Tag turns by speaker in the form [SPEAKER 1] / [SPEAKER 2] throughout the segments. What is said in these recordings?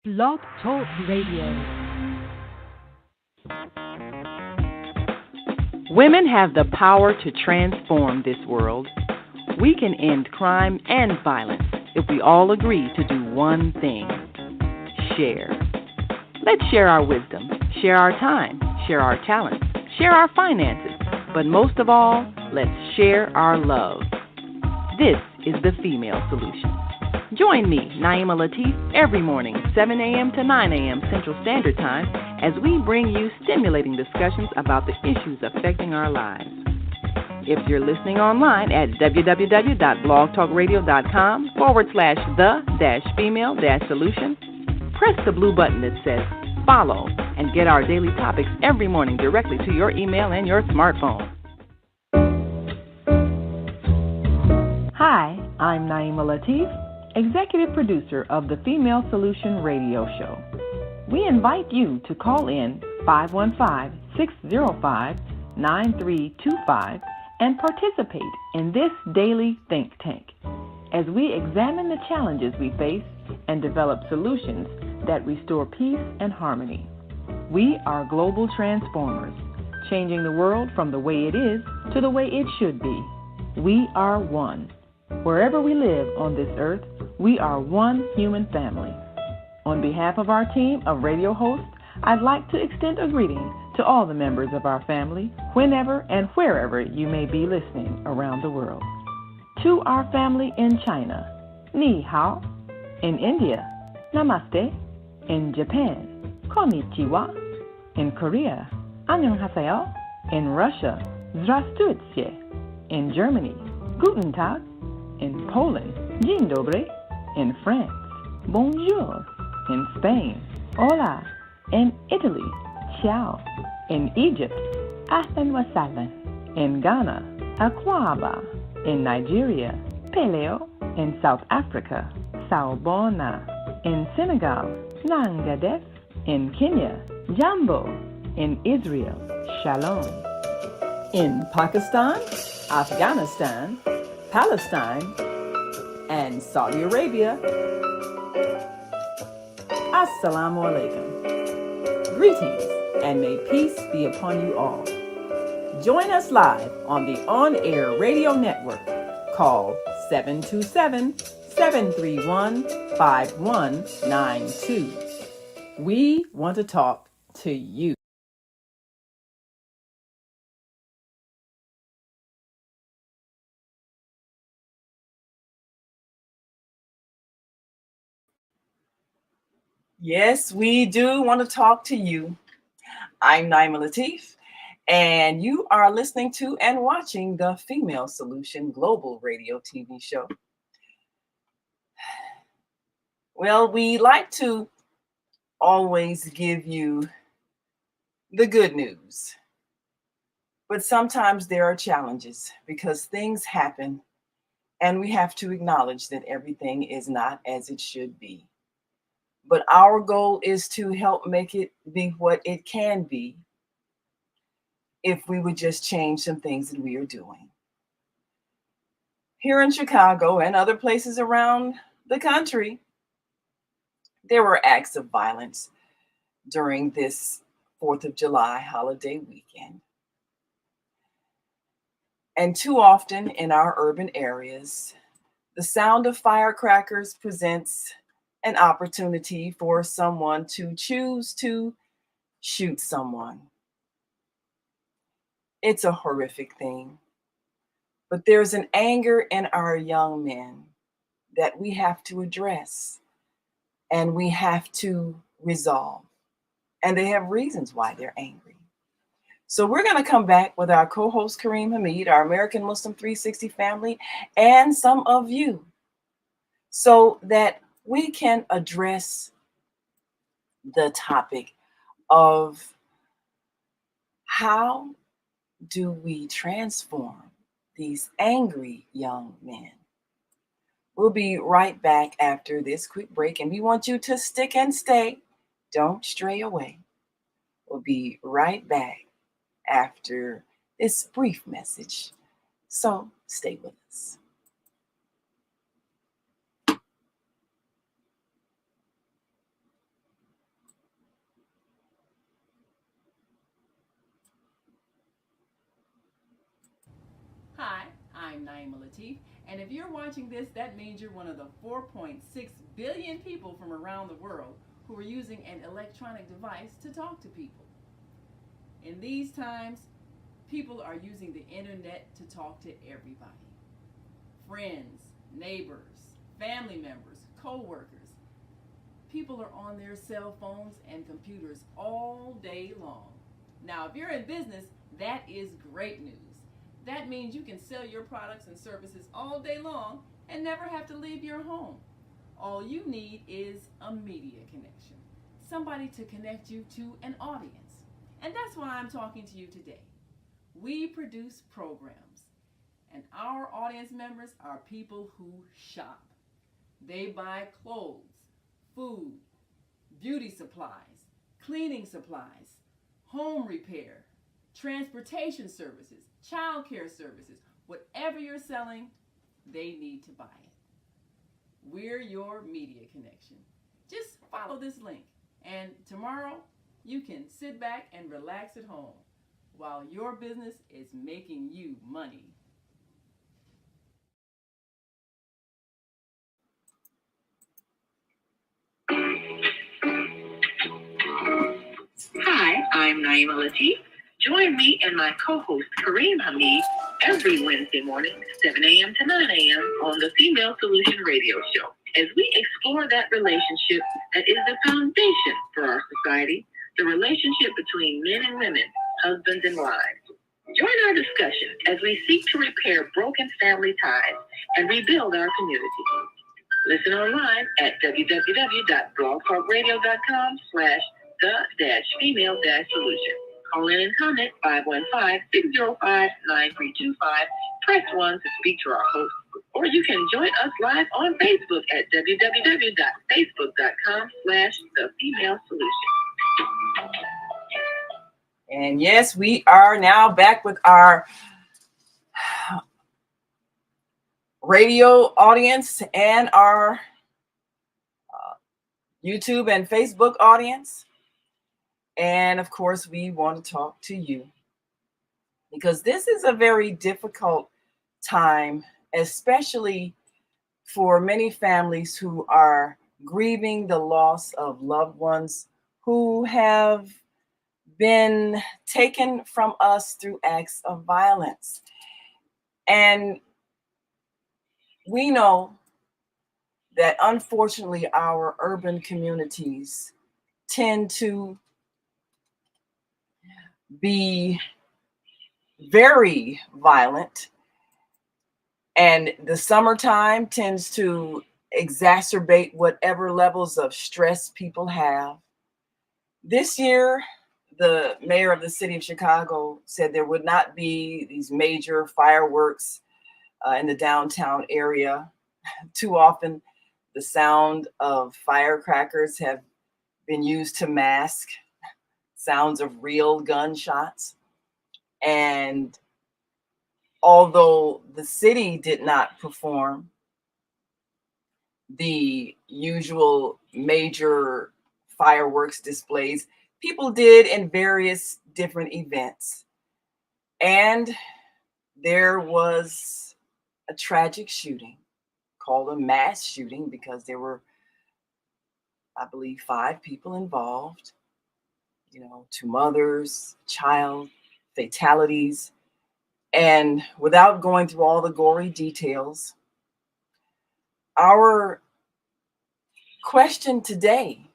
[SPEAKER 1] Blog Talk Radio.
[SPEAKER 2] Women have the power to transform this world. We can end crime and violence if we all agree to do one thing: share. Let's share our wisdom, share our time, share our talents, share our finances, but most of all, let's share our love. This is the Female Solution. Join me, Naima Latif, every morning, 7 a.m. to 9 a.m. Central Standard Time, as we bring you stimulating discussions about the issues affecting our lives. If you're listening online at www.blogtalkradio.com/the-female-solution, press the blue button that says follow and get our daily topics every morning directly to your email and your smartphone. Hi, I'm Naima Latif, Executive Producer of the Female Solution Radio Show. We invite you to call in 515-605-9325 and participate in this daily think tank as we examine the challenges we face and develop solutions that restore peace and harmony. We are global transformers, changing the world from the way it is to the way it should be. We are one. Wherever we live on this earth, we are one human family. On behalf of our team of radio hosts, I'd like to extend a greeting to all the members of our family, whenever and wherever you may be listening around the world. To our family in China, Ni Hao. In India, Namaste. In Japan, Konnichiwa. In Korea, Annyeonghaseyo. In Russia, Здравствуйте. In Germany, Guten Tag. In Poland, Dzień dobry. In France, bonjour. In Spain, hola. In Italy, ciao. In Egypt, ahlan wa sahlan. In Ghana, akwaba. In Nigeria, peleo. In South Africa, sawubona. In Senegal, nangadef. In Kenya, jambo. In Israel, shalom. In Pakistan, Afghanistan, Palestine, and Saudi Arabia, Assalamu alaikum. Greetings, and may peace be upon you all. Join us live on the on-air radio network called 727-731-5192. We want to talk to you. Yes, we do want to talk to you. I'm Naima Latif, and you are listening to and watching the Female Solution Global Radio TV show. Well, we like to always give you the good news, but sometimes there are challenges because things happen, and we have to acknowledge that everything is not as it should be. But our goal is to help make it be what it can be if we would just change some things that we are doing. Here in Chicago and other places around the country, there were acts of violence during this 4th of July holiday weekend. And too often in our urban areas, the sound of firecrackers presents an opportunity for someone to choose to shoot someone. It's a horrific thing, but there's an anger in our young men that we have to address and we have to resolve. And they have reasons why they're angry. So we're going to come back with our co-host Kareem Hamid, our American Muslim 360 family, and some of you, so that we can address the topic of how do we transform these angry young men. We'll be right back after this quick break, and we want you to stick and stay. Don't stray away. We'll be right back after this brief message. So stay with us. I'm Naima Latif, and if you're watching this, that means you're one of the 4.6 billion people from around the world who are using an electronic device to talk to people. In these times, people are using the internet to talk to everybody. Friends, neighbors, family members, co-workers. People are on their cell phones and computers all day long. Now, if you're in business, that is great news. That means you can sell your products and services all day long and never have to leave your home. All you need is a media connection, somebody to connect you to an audience. And that's why I'm talking to you today. We produce programs, and our audience members are people who shop. They buy clothes, food, beauty supplies, cleaning supplies, home repair, transportation services, child care services. Whatever you're selling, they need to buy it. We're your media connection. Just follow this link, and tomorrow you can sit back and relax at home while your business is making you money.
[SPEAKER 3] Hi, I'm Naima Latif. Join me and my co-host Kareem Hamid every Wednesday morning, 7 a.m. to 9 a.m. on the Female Solution Radio Show, as we explore that relationship that is the foundation for our society, the relationship between men and women, husbands and wives. Join our discussion as we seek to repair broken family ties and rebuild our community. Listen online at www.blogtalkradio.com/the-female-solution. Call in and comment 515-605-9325. Press 1 to speak to our host. Or you can join us live on Facebook at www.facebook.com/the-female-solution.
[SPEAKER 2] And yes, we are now back with our radio audience and our YouTube and Facebook audience. And of course, we want to talk to you because this is a very difficult time, especially for many families who are grieving the loss of loved ones who have been taken from us through acts of violence. And we know that unfortunately our urban communities tend to be very violent, and the summertime tends to exacerbate whatever levels of stress people have. This year, the mayor of the city of Chicago said there would not be these major fireworks in the downtown area. Too often, the sound of firecrackers have been used to mask sounds of real gunshots. And although the city did not perform the usual major fireworks displays, people did in various different events. And there was a tragic shooting, called a mass shooting, because there were, I believe, 5 people involved, 2 mothers, child, fatalities. And without going through all the gory details, our question today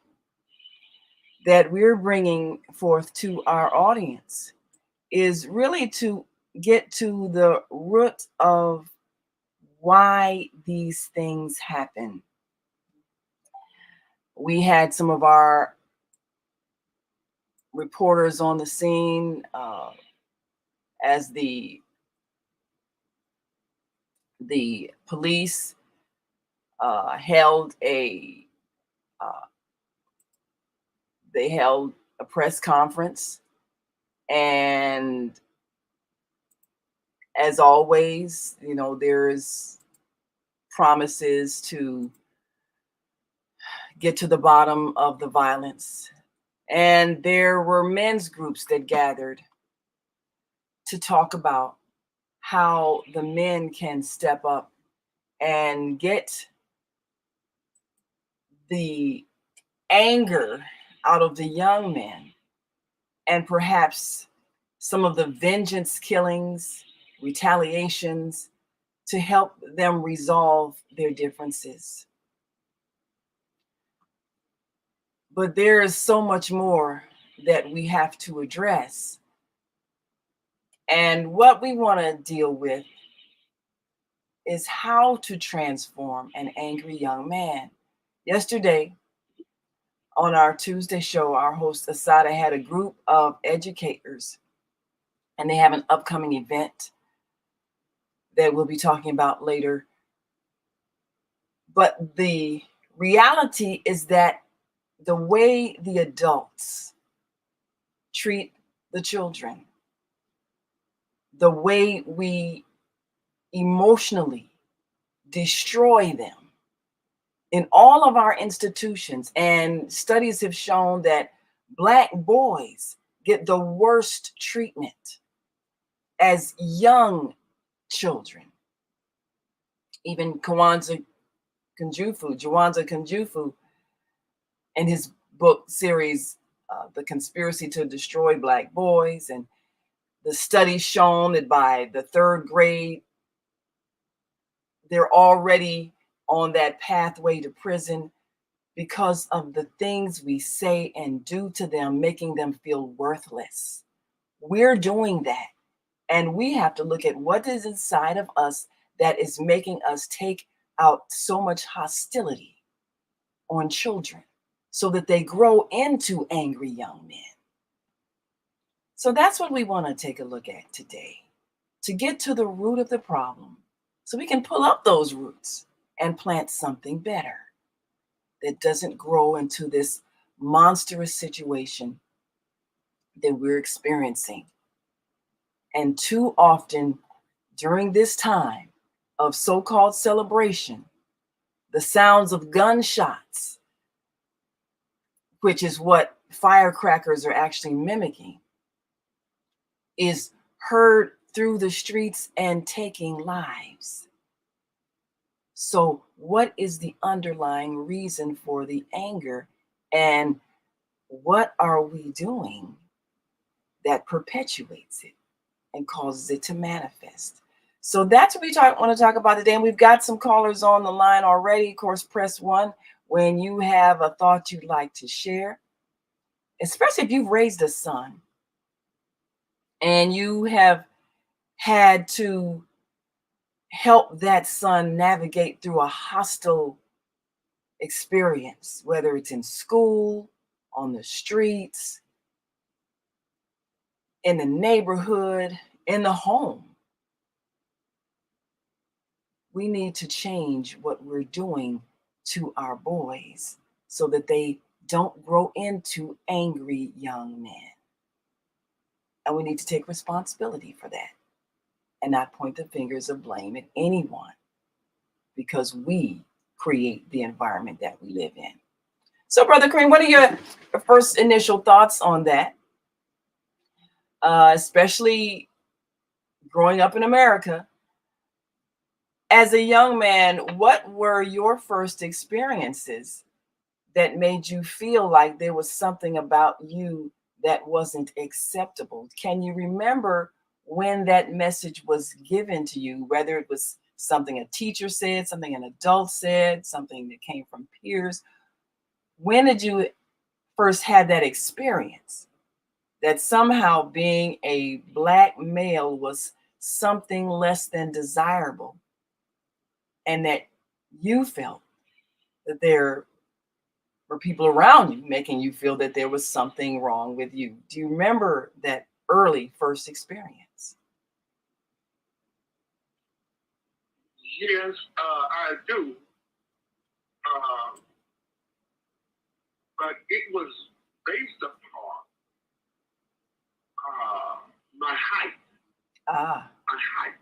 [SPEAKER 2] that we're bringing forth to our audience is really to get to the root of why these things happen. We had some of our reporters on the scene as the police held a press conference, and as always, there's promises to get to the bottom of the violence. And there were men's groups that gathered to talk about
[SPEAKER 4] how the men can step up and get the anger out of the young men, and perhaps some of the vengeance killings, retaliations, to help them resolve their differences. But there is so much more that we have to address. And what we want to deal with is how to transform an angry young man. Yesterday, on our Tuesday show, our host Asada had a group of educators, and they have an upcoming event that we'll be talking about later. But the reality is that the way the adults treat the children, the way we emotionally destroy them in all of our institutions, and studies have shown that Black boys get the worst treatment as young children. Even Jawanza Kunjufu, in his book series, The Conspiracy to Destroy Black Boys, and the studies shown that by the third grade, they're already on that pathway to prison because of the things we say and do to them, making them feel worthless. We're doing that. And we have to look at what is inside of us that is making us take out so much hostility on children so that they grow into angry young men. So that's what we want to take a look at today, to get to the root of the problem so we can pull up those roots and plant something better that doesn't grow into this monstrous situation that we're experiencing. And too often during this time of so-called celebration, the sounds of gunshots, which is what firecrackers are actually mimicking, is heard through the streets and taking lives. So what is the underlying reason for the anger, and what are we doing that perpetuates it and causes it to manifest? So that's what we want to talk about today. And we've got some callers on the line already. Of course, press 1 when you have a thought you'd like to share, especially if you've raised a son and you have had to help that son navigate through a hostile experience, whether it's in school, on the streets, in the neighborhood, in the home. We need to change what we're doing to our boys so that they don't grow into angry young men. And we need to take responsibility for that and not point the fingers of blame at anyone, because we create the environment that we live in. So, Brother Kareem, what are your first initial thoughts on that? Especially growing up in America, as a young man, what were your first experiences that made you feel like there was something about you that wasn't acceptable? Can you remember when that message was given to you, whether it was something a teacher said, something an adult said, something that came from peers? When did you first have that experience that somehow being a Black male was something less than desirable, and that you felt that there were people around you making you feel that there was something wrong with you? Do you remember that early first experience?
[SPEAKER 5] Yes, I do. But it was based upon my height. My height.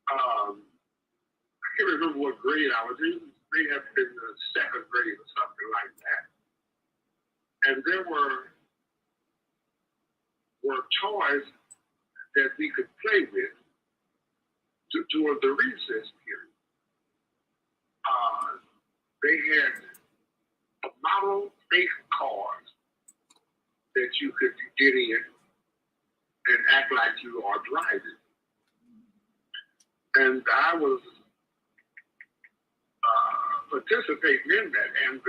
[SPEAKER 5] I can't remember what grade I was in. It may have been the second grade or something like that. And there were toys that we could play with during the recess period. They had model fake cars that you could get in and act like you are driving. And I was participating in that, and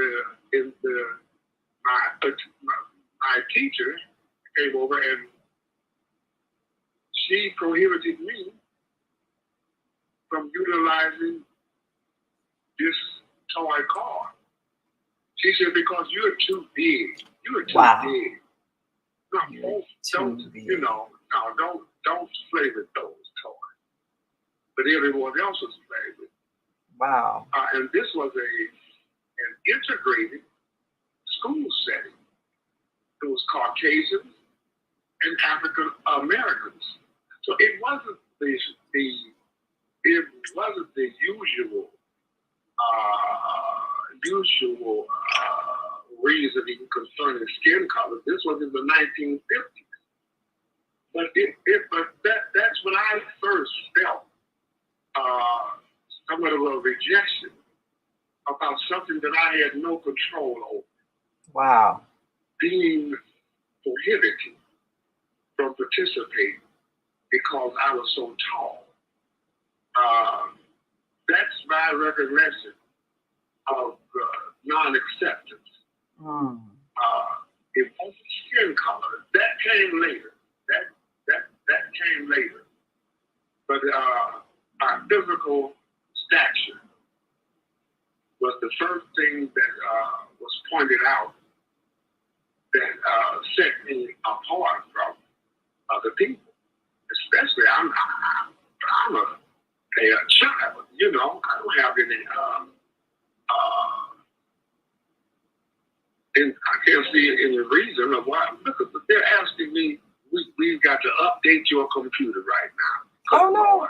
[SPEAKER 5] my teacher came over and she prohibited me from utilizing this toy car. She said, because you're too big. You're too big. No, don't play with those toys. But everyone else was playing with.
[SPEAKER 4] Wow.
[SPEAKER 5] And this was an integrated school setting. It was Caucasians and African Americans. So it wasn't the usual reasoning concerning skin color. This was in the 1950s. But that's when I first felt somewhat of a rejection about something that I had no control over.
[SPEAKER 4] Wow.
[SPEAKER 5] Being prohibited from participating because I was so tall. That's my recollection of non-acceptance. It wasn't skin color. That came later. That came later. But my physical stature was the first thing that was pointed out that set me apart from other people. Especially, I'm a child. You know, I don't have any. And I can't see any reason of why. Look, they're asking me. We've got to update your computer right now.
[SPEAKER 4] Oh no!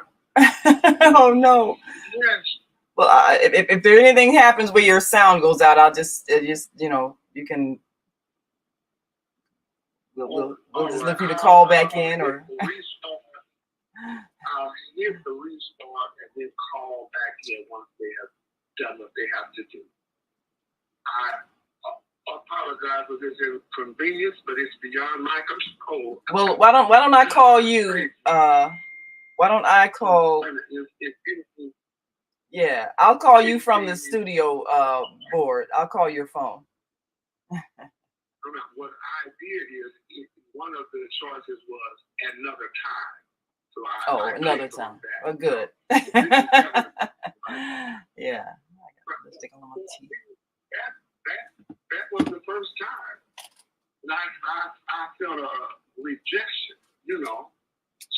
[SPEAKER 4] Oh no!
[SPEAKER 5] Yes.
[SPEAKER 4] Well, if there anything happens where your sound goes out, I'll just you can. We'll just look for you to call back in or.
[SPEAKER 5] I'll hit the restart and then call back in once they have done what they have to do. I apologize for this inconvenience, but it's beyond my control.
[SPEAKER 4] Well, why don't I call you? Why don't I call? Yeah, I'll call you from the studio board. I'll call your phone.
[SPEAKER 5] What I did is one of the choices was another time. So I
[SPEAKER 4] another time. Well, good. Yeah. Let's take a little tea.
[SPEAKER 5] That was the first time. And I felt a rejection,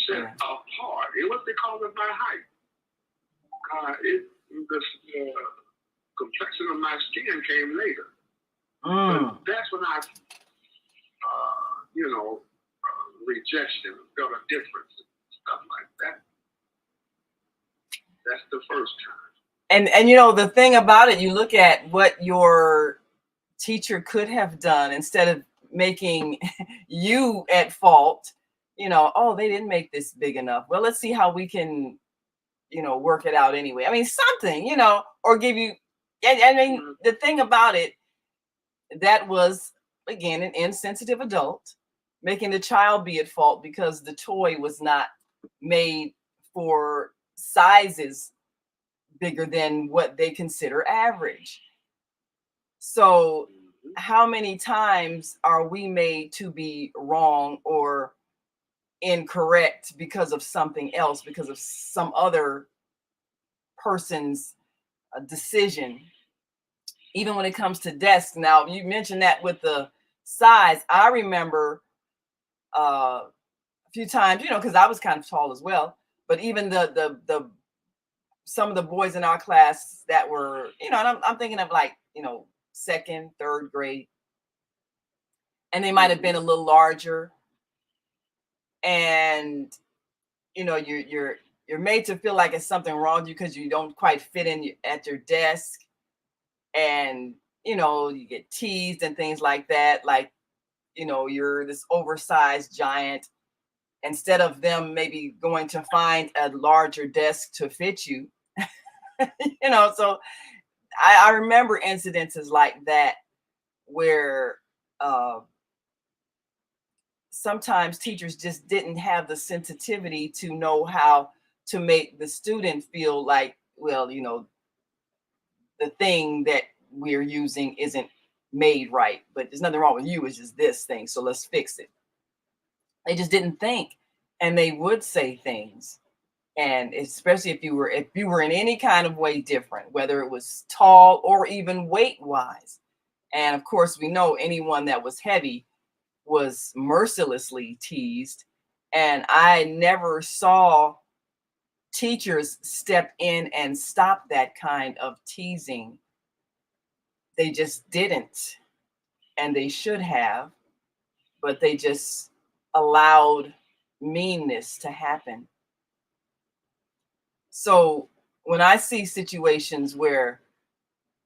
[SPEAKER 5] set apart. It was because of my height. The complexion of my skin came later. But that's when I, rejection, felt a difference and stuff like that. That's the first time.
[SPEAKER 4] And the thing about it, you look at what your teacher could have done instead of making you at fault. They didn't make this big enough. Well, let's see how we can, work it out anyway. I mean, something, or give you. I mean, the thing about it, that was again an insensitive adult making the child be at fault because the toy was not made for sizes bigger than what they consider average. So how many times are we made to be wrong or incorrect because of something else, because of some other person's decision? Even when it comes to desks. Now, you mentioned that with the size. I remember a few times, because I was kind of tall as well, but even the some of the boys in our class that were, and I'm thinking of like, second, third grade, and they might have been a little larger, and you're made to feel like it's something wrong with you because you don't quite fit in at your desk, and you get teased and things like that, like you're this oversized giant. instead of them maybe going to find a larger desk to fit you. So I remember incidences like that where sometimes teachers just didn't have the sensitivity to know how to make the student feel like, well, the thing that we're using isn't made right, but there's nothing wrong with you. It's just this thing. So let's fix it. They just didn't think, and they would say things. And especially if you were in any kind of way different, whether it was tall or even weight wise. And of course, we know anyone that was heavy was mercilessly teased. And I never saw teachers step in and stop that kind of teasing. They just didn't. And they should have, but they just allowed meanness to happen. So when I see situations where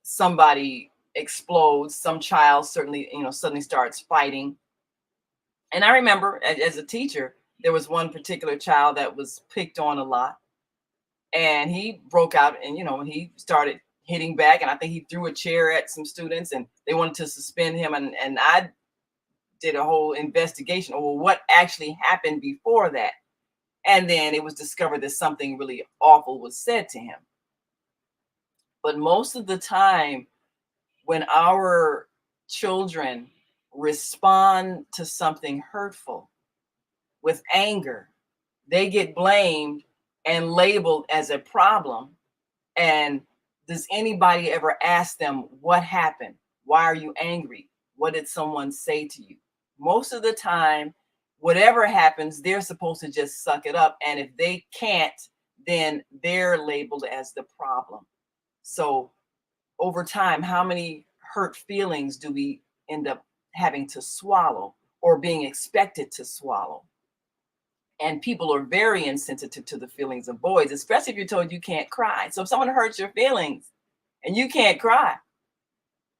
[SPEAKER 4] somebody explodes, some child certainly, suddenly starts fighting. And I remember as a teacher, there was one particular child that was picked on a lot. And he broke out and, he started hitting back. And I think he threw a chair at some students and they wanted to suspend him. And I did a whole investigation over what actually happened before that. And then it was discovered that something really awful was said to him. But most of the time, when our children respond to something hurtful with anger, they get blamed and labeled as a problem. And does anybody ever ask them what happened? Why are you angry? What did someone say to you? Most of the time, whatever happens, they're supposed to just suck it up. And if they can't, then they're labeled as the problem. So over time, how many hurt feelings do we end up having to swallow or being expected to swallow? And people are very insensitive to the feelings of boys, especially if you're told you can't cry. So if someone hurts your feelings and you can't cry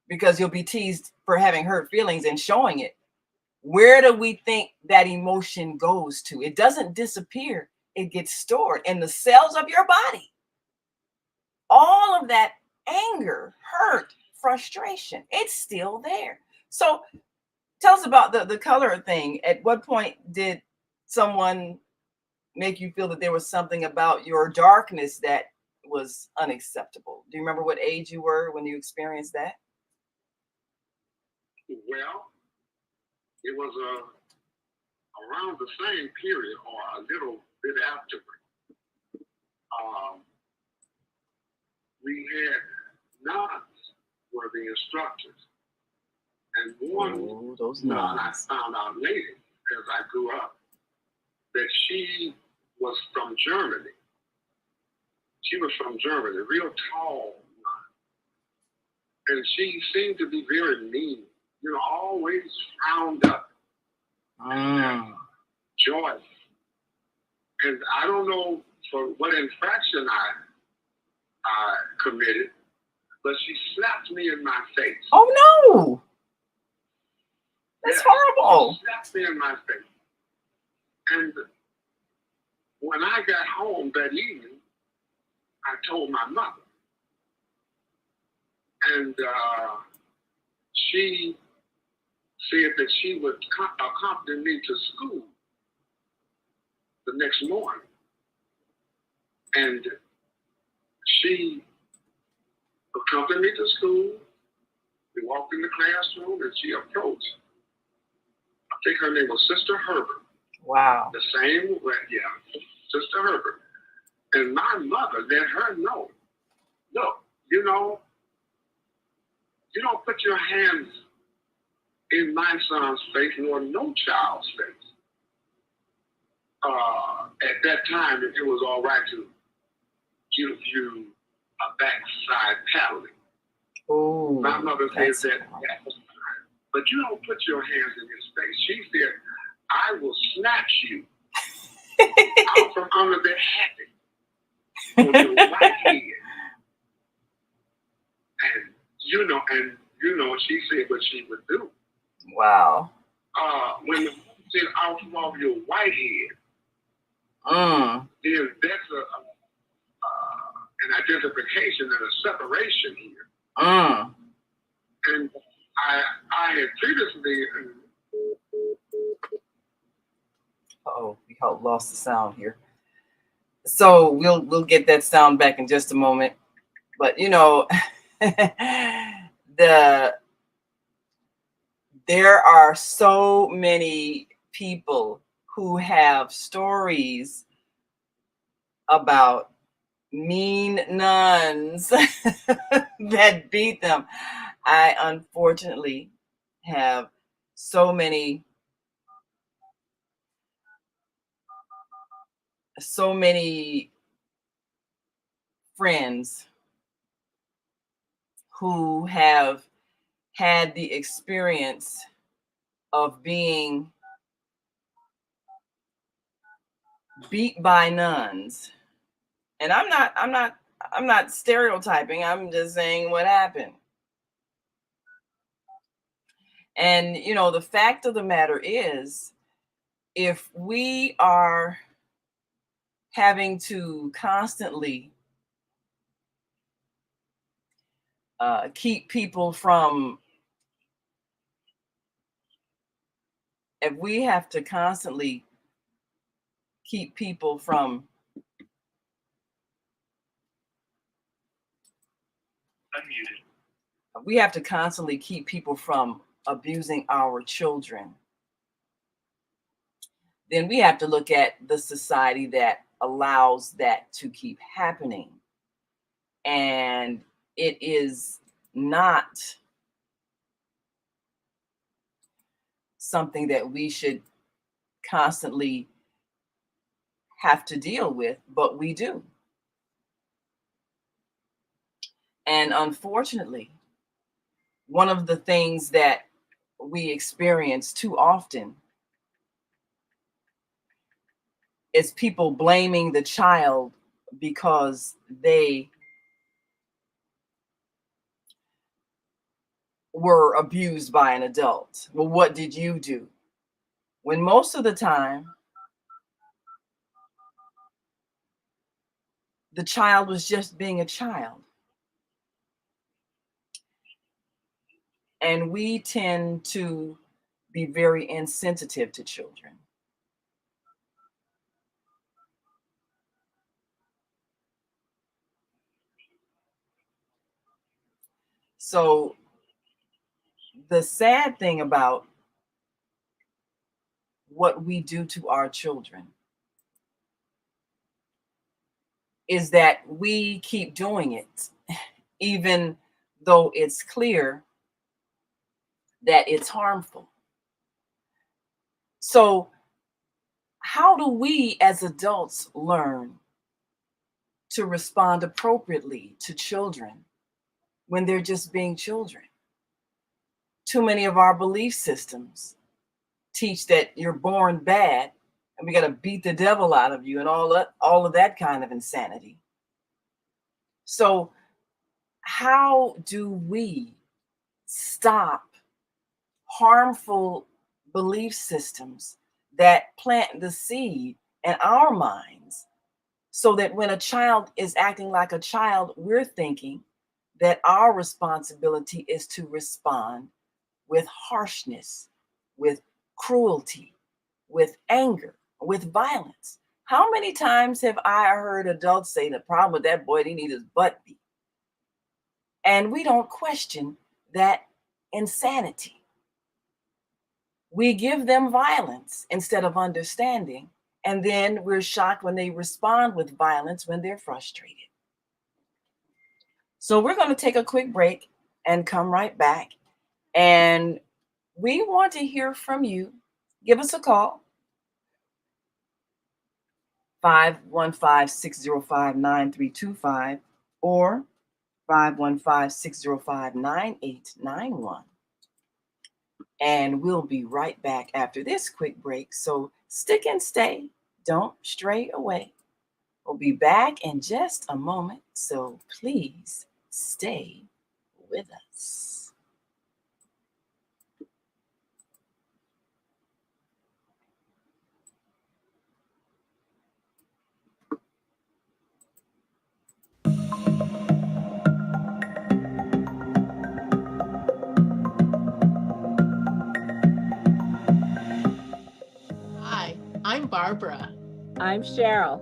[SPEAKER 4] because you'll be teased for having hurt feelings and showing it, where do we think that emotion goes to? It doesn't disappear. It gets stored in the cells of your body. All of that anger, hurt, frustration, it's still there. So tell us about the color thing. At what point did someone make you feel that there was something about your darkness that was unacceptable? Do you remember what age you were when you experienced that?
[SPEAKER 5] Well, it was around the same period or a little bit afterward. We had nuns were the instructors. And one nun I found out later as I grew up that she was from Germany. She was from Germany, real tall nun. And she seemed to be very mean, always frowned up. Joy. And I don't know for what infraction I committed, but she slapped me in my face.
[SPEAKER 4] Oh no! That's horrible.
[SPEAKER 5] She slapped me in my face. And when I got home that evening, I told my mother. And she said that she would accompany me to school the next morning. And she accompanied me to school. We walked in the classroom and she approached. I think her name was Sister Herbert.
[SPEAKER 4] Wow.
[SPEAKER 5] The same way, Sister Herbert. And my mother let her know, look, you don't put your hands in my son's face nor no child's face. At that time, it was all right to give you a backside paddling.
[SPEAKER 4] Oh,
[SPEAKER 5] my mother said that was fine. But you don't put your hands in his face. She said, I will snatch you out from under the hat on your right head. And she said what she would do.
[SPEAKER 4] Wow.
[SPEAKER 5] When the said out from off your white head, then that's an identification and a separation here. And I had previously.
[SPEAKER 4] We lost the sound here. So we'll get that sound back in just a moment. But you know, there are so many people who have stories about mean nuns that beat them. I unfortunately have so many friends who have had the experience of being beat by nuns. And I'm not stereotyping. I'm just saying what happened. And you know, the fact of the matter is, if we are having to constantly keep people from, if we have to constantly keep people from unmuted. We have to constantly keep people from abusing our children. Then we have to look at the society that allows that to keep happening. And it is not something that we should constantly have to deal with, but we do. And unfortunately, one of the things that we experience too often is people blaming the child because they were abused by an adult. Well, what did you do? When most of the time, the child was just being a child. And we tend to be very insensitive to children. So the sad thing about what we do to our children is that we keep doing it, even though it's clear that it's harmful. So how do we as adults learn to respond appropriately to children when they're just being children? Too many of our belief systems teach that you're born bad and we got to beat the devil out of you and all of that kind of insanity. So how do we stop harmful belief systems that plant the seed in our minds, so that when a child is acting like a child, we're thinking that our responsibility is to respond with harshness, with cruelty, with anger, with violence? How many times have I heard adults say, the problem with that boy, he needs his butt beat? And we don't question that insanity. We give them violence instead of understanding. And then we're shocked when they respond with violence when they're frustrated. So we're going to take a quick break and come right back. And we want to hear from you. Give us a call. 515-605-9325 or 515-605-9891. And we'll be right back after this quick break. So stick and stay. Don't stray away. We'll be back in just a moment. So please stay with us.
[SPEAKER 6] Hi, I'm Barbara.
[SPEAKER 1] I'm Cheryl.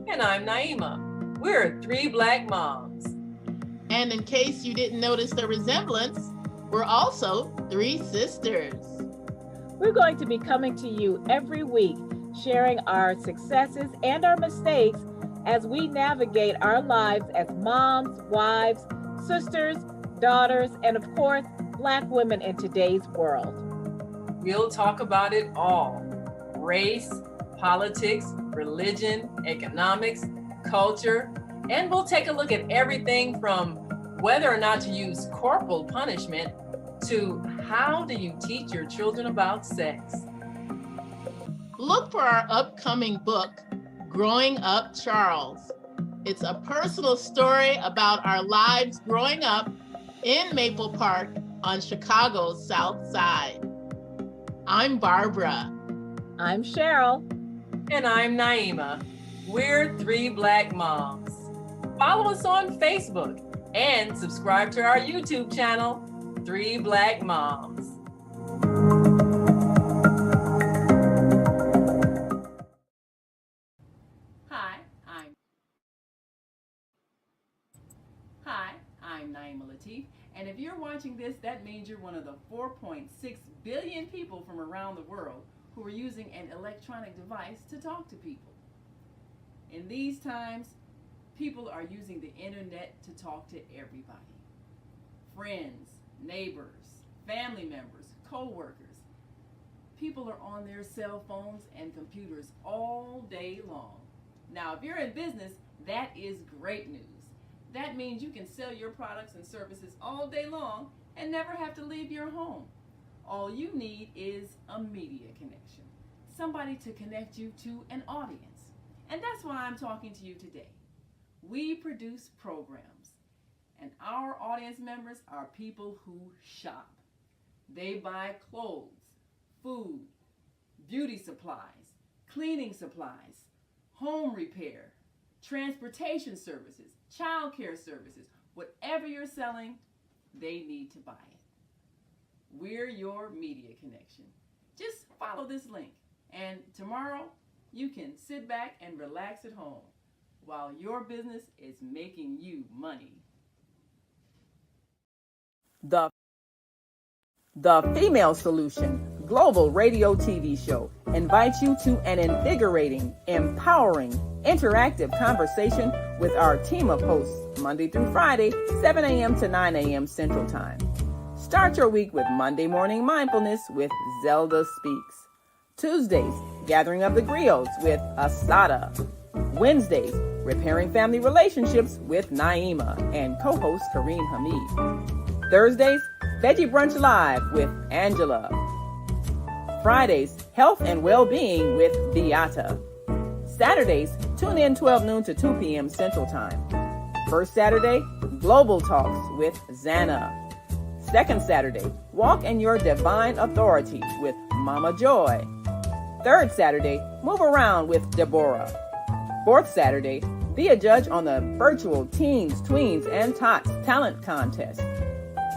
[SPEAKER 4] And I'm Naima. We're three Black moms.
[SPEAKER 6] And in case you didn't notice the resemblance, we're also three sisters.
[SPEAKER 1] We're going to be coming to you every week, sharing our successes and our mistakes as we navigate our lives as moms, wives, sisters, daughters, and of course, Black women in today's world.
[SPEAKER 4] We'll talk about it all: race, politics, religion, economics, culture, and we'll take a look at everything from whether or not to use corporal punishment to how do you teach your children about sex.
[SPEAKER 6] Look for our upcoming book, Growing Up Charles. It's a personal story about our lives growing up in Maple Park on Chicago's South Side. I'm Barbara.
[SPEAKER 1] I'm Cheryl.
[SPEAKER 4] And I'm Naima. We're three Black moms. Follow us on Facebook and subscribe to our YouTube channel, Three Black Moms. Hi, I'm Naima Latif, and if you're watching this, that means you're one of the 4.6 billion people from around the world who are using an electronic device to talk to people. In these times, people are using the internet to talk to everybody. Friends, neighbors, family members, co-workers. People are on their cell phones and computers all day long. Now, if you're in business, that is great news. That means you can sell your products and services all day long and never have to leave your home. All you need is a media connection, somebody to connect you to an audience. And that's why I'm talking to you today. We produce programs, and our audience members are people who shop. They buy clothes, food, beauty supplies, cleaning supplies, home repair, transportation services, child care services. Whatever you're selling, they need to buy it. We're your media connection. Just follow this link, and tomorrow you can sit back and relax at home while your business is making you money. The Female Solution Global Radio TV Show invites you to an invigorating, empowering, interactive conversation with our team of hosts Monday through Friday, 7 a.m. to 9 a.m. Central Time. Start your week with Monday Morning Mindfulness with Zelda Speaks. Tuesdays, Gathering of the Griots with Asada. Wednesdays, Repairing Family Relationships with Naima and co-host Kareem Hamid. Thursdays, Veggie Brunch Live with Angela. Fridays, Health and Well-Being with Beata. Saturdays, tune in 12 noon to 2 p.m. Central Time. First Saturday, Global Talks with Zana. Second Saturday, Walk in Your Divine Authority with Mama Joy. Third Saturday, Move Around with Deborah. Fourth Saturday, be a judge on the virtual Teens, Tweens, and Tots Talent Contest.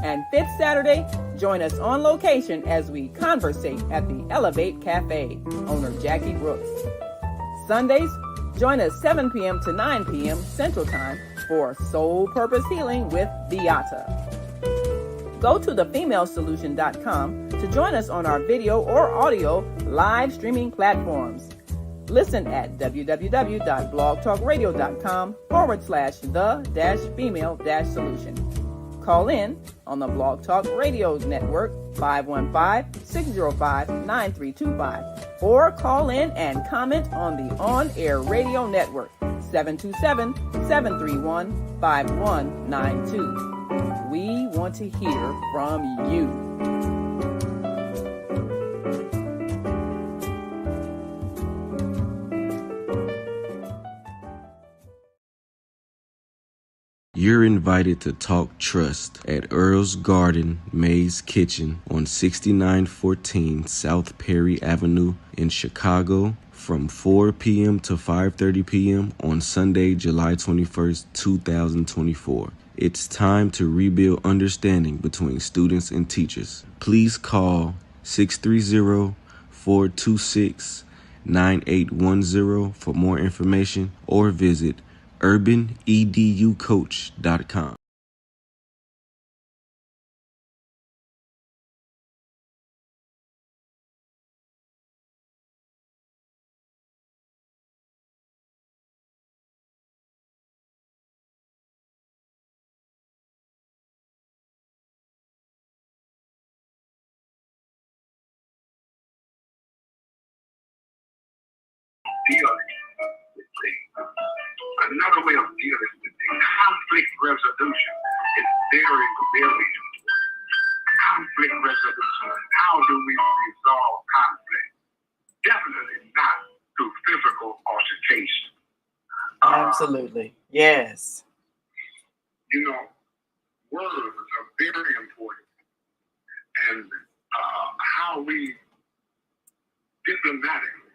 [SPEAKER 4] And fifth Saturday, join us on location as we conversate at the Elevate Cafe, owner Jackie Brooks. Sundays, join us 7 p.m. to 9 p.m. Central Time for Soul Purpose Healing with Beata. Go to thefemalesolution.com to join us on our video or audio live streaming platforms. Listen at www.blogtalkradio.com/the-female-solution. Call in on the Blog Talk Radio Network 515-605-9325 or call in and comment on the On-Air Radio Network 727-731-5192. We want to hear from you.
[SPEAKER 7] You're invited to talk trust at Earl's Garden Maze Kitchen on 6914 South Perry Avenue in Chicago from 4 p.m. to 5:30 p.m. on Sunday, July 21st, 2024. It's time to rebuild understanding between students and teachers. Please call 630-426-9810 for more information or visit urbaneducoach.com.
[SPEAKER 5] Dealing with things. Another way of dealing with things, conflict resolution is very, very important. Conflict resolution. How do we resolve conflict? Definitely not through physical altercation.
[SPEAKER 4] Absolutely. Yes.
[SPEAKER 5] You know, words are very important. And how we diplomatically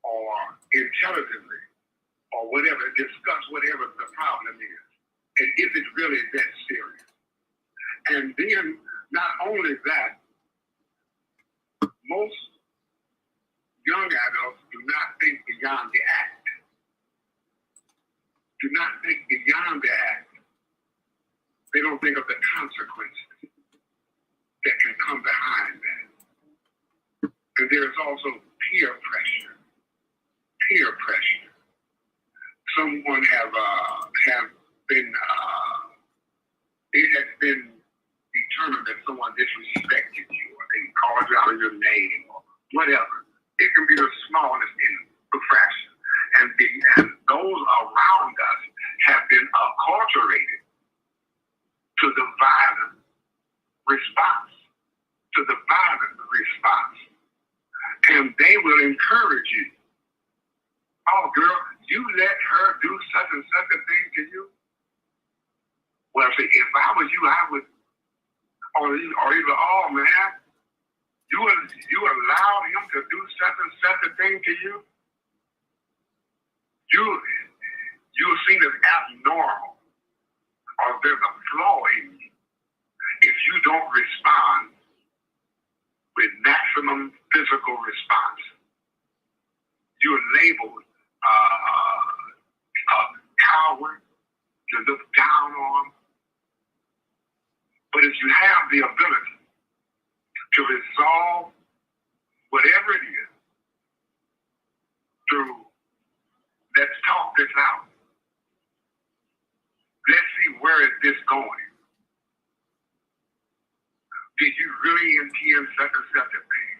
[SPEAKER 5] or intelligently or whatever, discuss whatever the problem is. And is it really that serious? And then, not only that, most young adults do not think beyond the act. Do not think beyond the act. They don't think of the consequences that can come behind that. And there's also peer pressure. Peer pressure. Someone have been it has been determined that someone disrespected you, or they called you out of your name, or whatever. It can be the smallest infraction, and those around us have been acculturated to the violent response. And they will encourage you. Oh, girl, you let her do such and such a thing to you? Well, see, if I was you, I would, or either, oh, man, you allowed him to do such and such a thing to you? You're seen as abnormal, or there's a flaw in you if you don't respond with maximum physical response. You're labeled a coward, to look down on. But if you have the ability to resolve whatever it is through, let's talk this out. Let's see, where is this going? Did you really intend such and such a thing?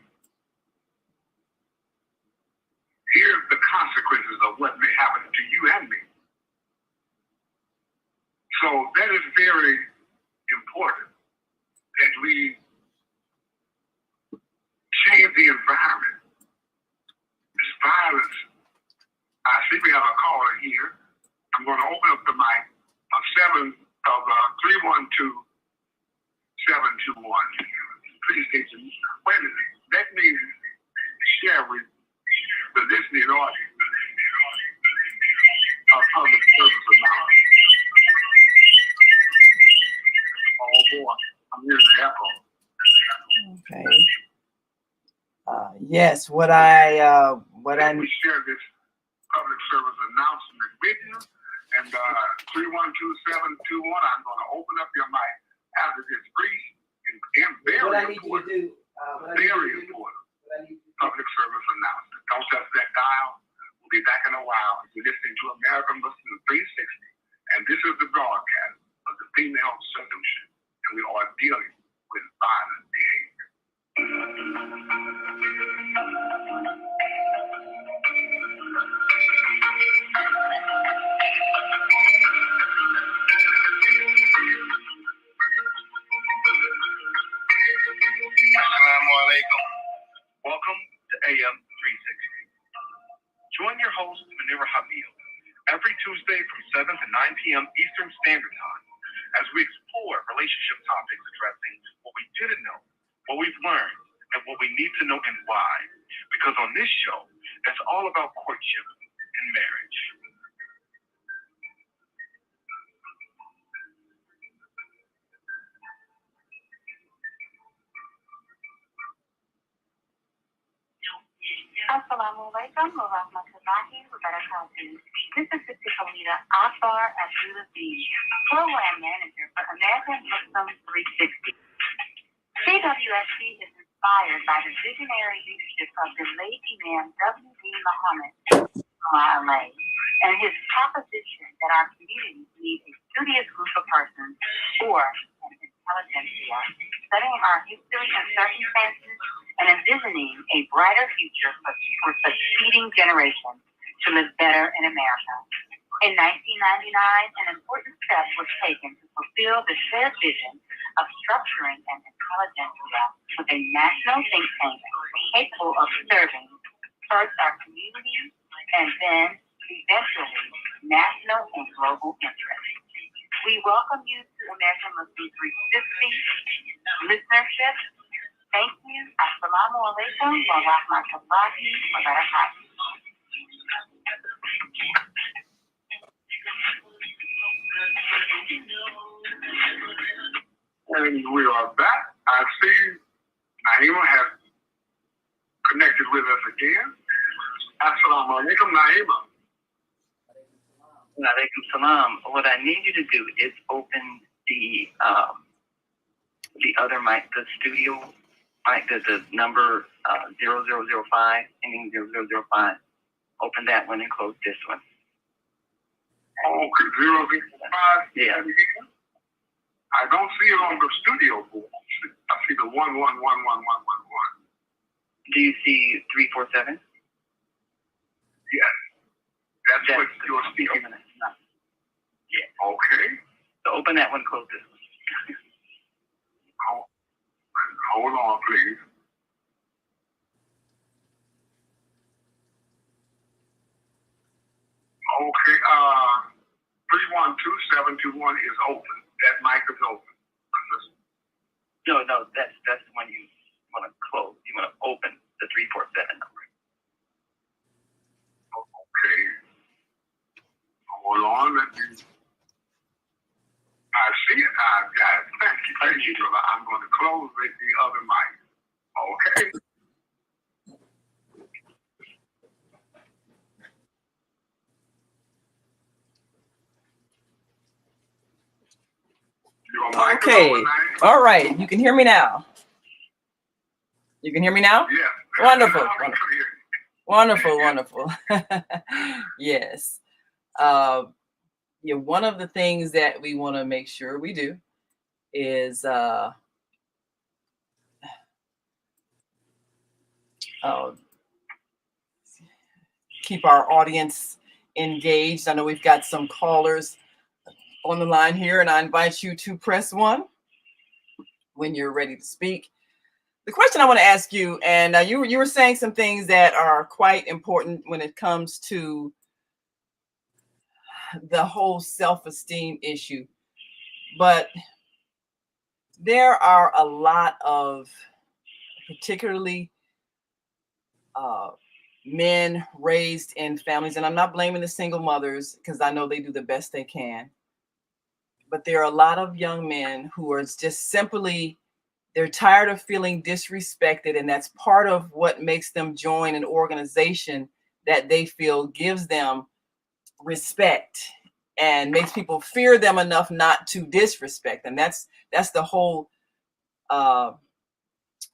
[SPEAKER 5] Here's the consequences of what may happen to you and me. So that is very important that we change the environment. This violence. I see we have a caller here. I'm going to open up the mic of 312-721. Please take the wait a minute. Let me share with the listening audience a public service announcement. Oh boy, I'm hearing the echo.
[SPEAKER 4] Okay. Yes, what I
[SPEAKER 5] Let me share this public service announcement with you. And 312-721, I'm going to open up your mic after this brief and very important, very important public service announcement. Don't touch that dial. We'll be back in a while. You're listening to American Muslim 360, and this is the broadcast of the Female Solution, and we are dealing with violent behavior. Assalamu alaikum. Welcome to AM 360. Join your host, Munira Habib, every Tuesday from 7 to 9 p.m. Eastern Standard Time as we explore relationship topics addressing what we didn't know, what we've learned, and what we need to know and why. Because on this show, all about courtship and marriage.
[SPEAKER 3] Assalamu alaikum wa rahmatullahi wa barakatuh. This is Sister Kalita Afar Abdulaziz, Program Manager for American Muslim 360. CWSC is inspired by the visionary leadership of the late Imam W.D. Muhammad and his proposition that our communities need a studious group of persons or an intelligentsia, studying our history and circumstances and envisioning a brighter future for succeeding generations to live better in America. In 1999, an important step was taken to fulfill the shared vision of structuring an intelligentsia with a national think tank capable of serving first our communities and then eventually national and global interests. We welcome you to American Muslim 360 listenership. Thank you. Assalamu alaikum wa rahmatullahi wa barakatuh.
[SPEAKER 5] And we are back. I see Naima has connected with us again. Assalamu alaikum, Naima.
[SPEAKER 8] Alaikum salam. What I need you to do is open the other mic, the studio mic, the number 0005, ending 0005. Open that one and close this one.
[SPEAKER 5] Oh, 005.
[SPEAKER 8] Yeah.
[SPEAKER 5] I don't see it on the studio board. I see the 11111111.
[SPEAKER 8] Do you see 347?
[SPEAKER 5] Yes. That's what you're speaking.
[SPEAKER 8] Open it. No. Yeah.
[SPEAKER 5] Okay.
[SPEAKER 8] So open that one, close this one.
[SPEAKER 5] Hold on, please. Okay. 312721 is open. That mic is open.
[SPEAKER 8] No, that's the one you want to close. You want to open the 347 number.
[SPEAKER 5] Okay. Hold on. Let me. I see it. I've got it. Thank you, brother. I'm going to close with the other mic. Okay.
[SPEAKER 4] Okay. All right. You can hear me now. You can hear me now?
[SPEAKER 5] Yeah.
[SPEAKER 4] Wonderful. Wonderful. Yes. Yeah, one of the things that we want to make sure we do is keep our audience engaged. I know we've got some callers on the line here, and I invite you to press 1 when you're ready to speak. The question I want to ask you, and you were saying some things that are quite important when it comes to the whole self-esteem issue, but there are a lot of particularly men raised in families, and I'm not blaming the single mothers because I know they do the best they can, but there are a lot of young men who are just simply, they're tired of feeling disrespected, and that's part of what makes them join an organization that they feel gives them respect and makes people fear them enough not to disrespect them. That's the whole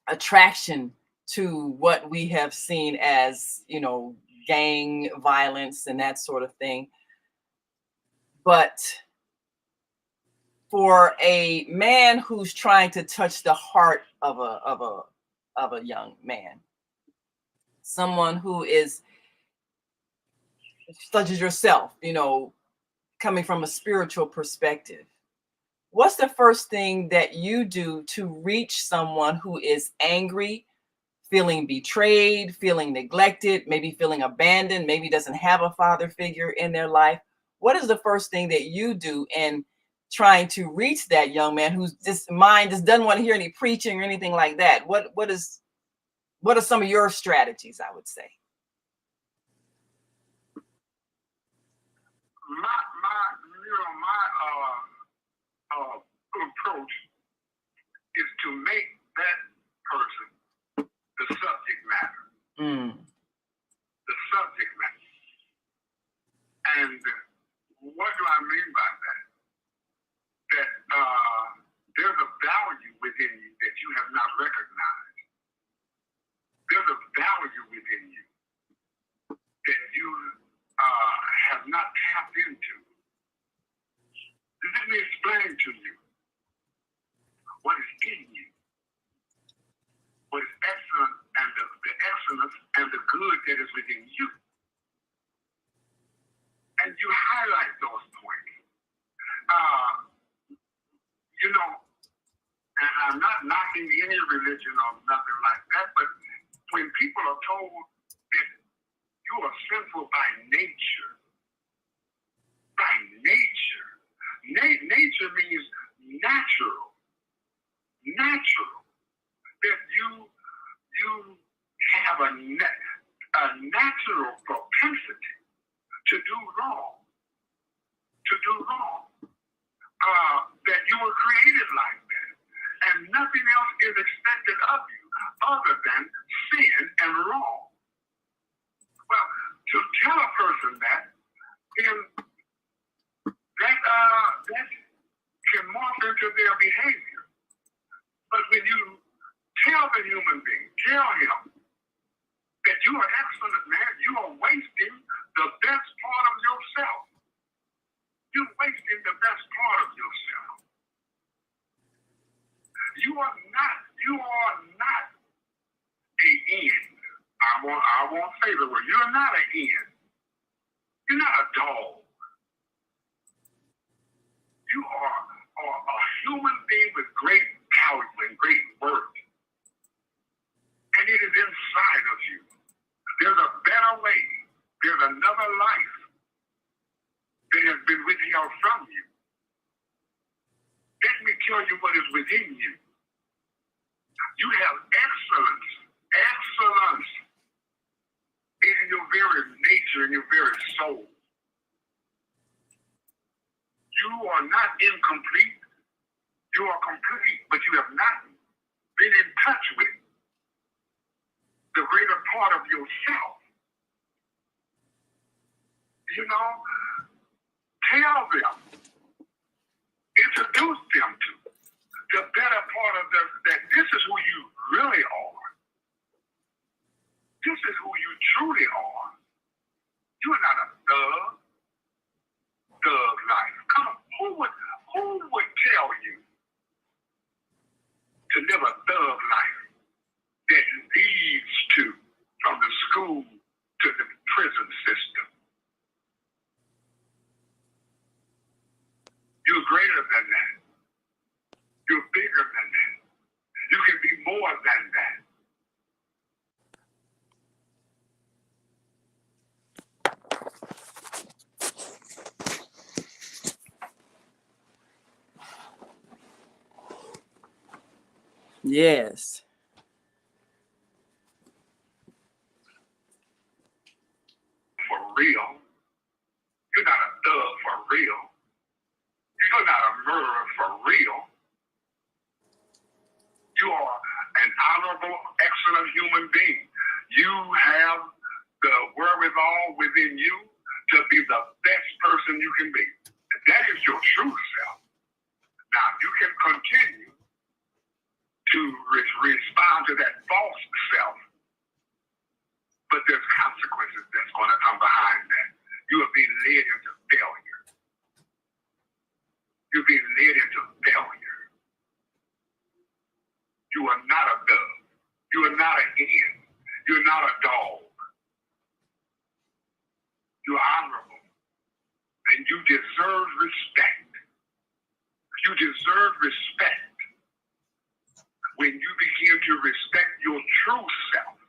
[SPEAKER 4] attraction to what we have seen as, gang violence and that sort of thing. But for a man who's trying to touch the heart of a young man, someone who is such as yourself, coming from a spiritual perspective, what's the first thing that you do to reach someone who is angry, feeling betrayed, feeling neglected, maybe feeling abandoned, maybe doesn't have a father figure in their life? What is the first thing that you do in trying to reach that young man whose mind just doesn't want to hear any preaching or anything like that? What are some of your strategies, I would say?
[SPEAKER 5] my approach is to make that person the subject matter. The subject matter. And what do I mean by that? That there's a value within you that you have not recognized. There's a value within you that you have not tapped into. Let me explain to you what is in you, what is excellent, and the excellence and the good that is within you. And you highlight those points. You know, and I'm not knocking any religion or nothing like that, but when people are told that you are sinful by nature, nature means natural, that you have a natural propensity to do wrong, that you were created like that, and nothing else is expected of you other than sin and wrong. Well, to tell a person that, that can morph into their behavior. But when you tell the human being, tell him that you are excellent, man, you are wasting the best part of yourself. You're wasting the best part of yourself. You are not an end. I won't say the word. You're not an end. You're not a dog. You are a human being with great value and great worth. And it is inside of you. There's a better way. There's another life that has been withheld from you. Let me tell you what is within you. You have excellence in your very nature, in your very soul. You are not incomplete. You are complete, but you have not been in touch with the greater part of yourself. You know, tell them, introduce them to the better part of that this is who you really are. This is who you truly are. You're not a thug life. Come on, who would tell you to live a thug life that leads to, from the school to the prison system? You're greater than that. You're bigger than that. You can be more than that.
[SPEAKER 4] Yes.
[SPEAKER 5] For real. You're not a thug for real. You're not a murderer for real. You are an honorable, excellent human being. You have the wherewithal within you to be the best person you can be. And that is your true self. Now, you can continue to respond to that false self, but there's consequences that's going to come behind that. You are being led into failure. You're being led into failure. You are not a dove. You are not an hen. You're not a dog. You're honorable. And you deserve respect. You deserve respect when you begin to respect your true self,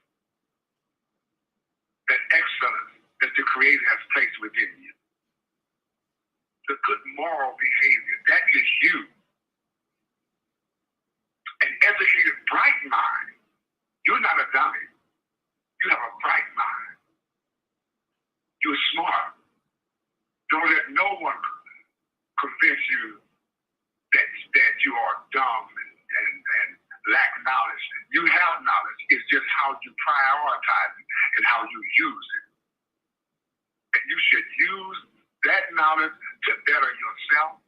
[SPEAKER 5] that excellence that the Creator has placed within you. The good moral behavior, that is you. An educated, bright mind. You're not a dummy. You have a bright mind. You're smart. Don't let no dumb and lack knowledge. You have knowledge. It's just how you prioritize it and how you use it. And you should use that knowledge to better yourself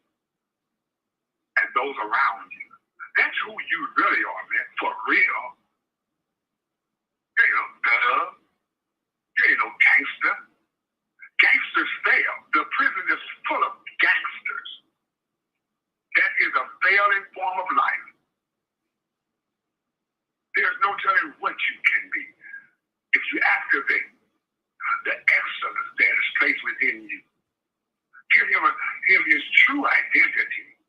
[SPEAKER 5] and those around you. That's who you really are, man, for real. You ain't no thug. You ain't no gangster. Gangsters fail. The prison is full of gangsters. That is a failing form of life. There's no telling what you can be if you activate the excellence that is placed within you. Give him his true identity.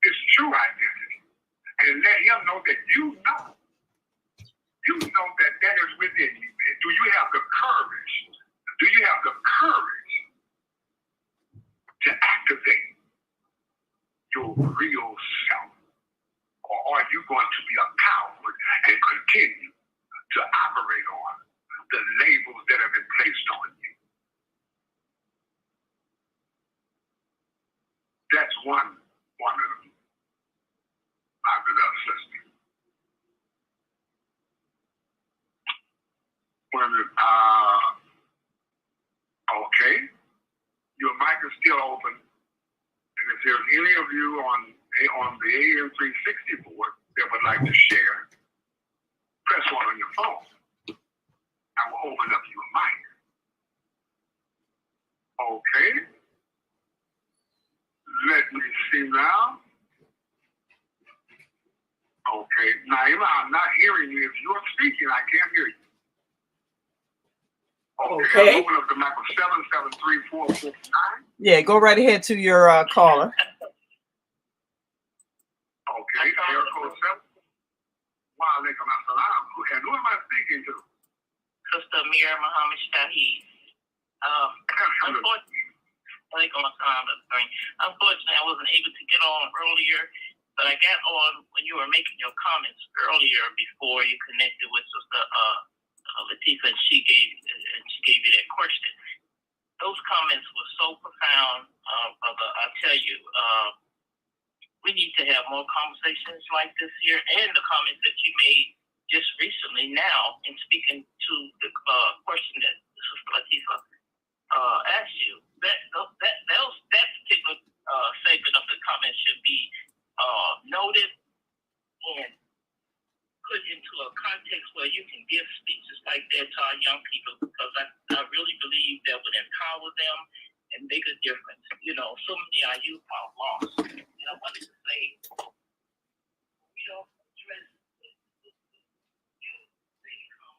[SPEAKER 5] His true identity. And let him know that you know. You know that is within you. Do you have the courage? Do you have the courage to activate your real self? Or are you going to be a coward and continue to operate on the labels that have been placed on you? That's one of them, my beloved sister. Okay. Your mic is still open. And if there's any of you on the AM 360 board that would like to share, press one on your phone. I will open up your mic. Okay. Let me see now. Okay. Naima, I'm not hearing you. If you're speaking, I can't hear you. Okay. I'll open up the mic with 773-449.
[SPEAKER 4] Yeah, go right ahead to your caller.
[SPEAKER 5] Okay, area code 7. Wa alaikum assalam. And who am I speaking to?
[SPEAKER 8] Sister Amira Muhammad Shahid. Unfortunately, I wasn't able to get on earlier, but I got on when you were making your comments earlier before you connected with Sister Latifah, and she gave you that question. Those comments were so profound, brother. I tell you, we need to have more conversations like this here, and the comments that you made just recently now in speaking to the question that Sister Latifah asked you. That particular segment of the comments should be noted and put into a context where you can give speeches like that to our young people, because I really believe that would empower them and make a difference. You know, so many of our youth are lost. And I wanted to say, we don't address the youth, they come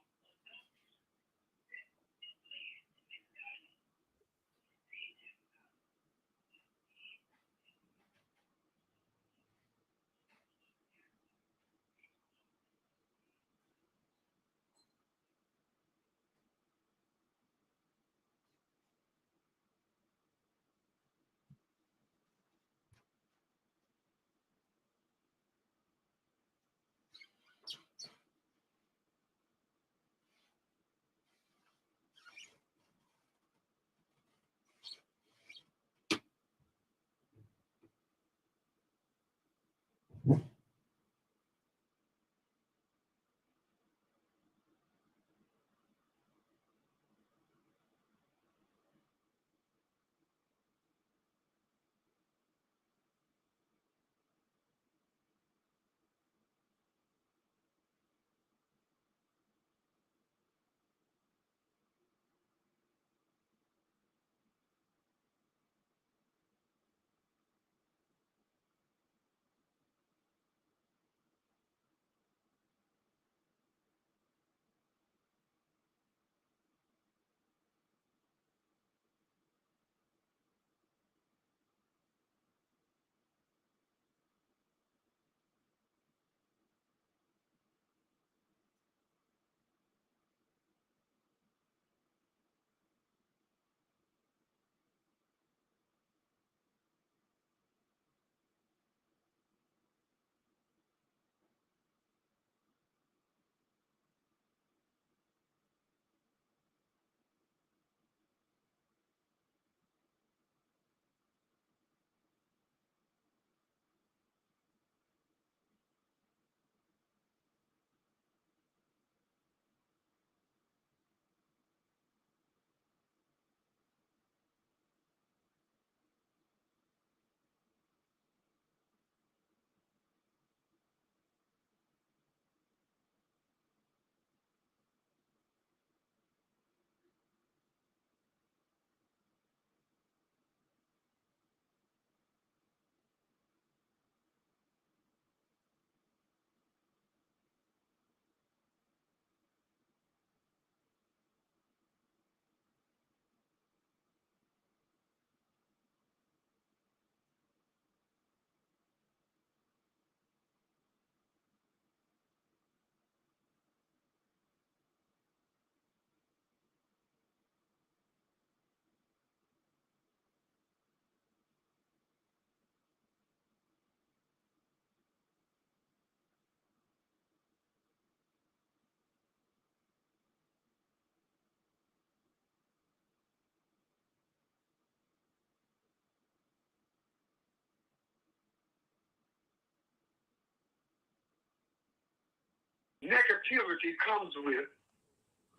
[SPEAKER 5] negativity comes with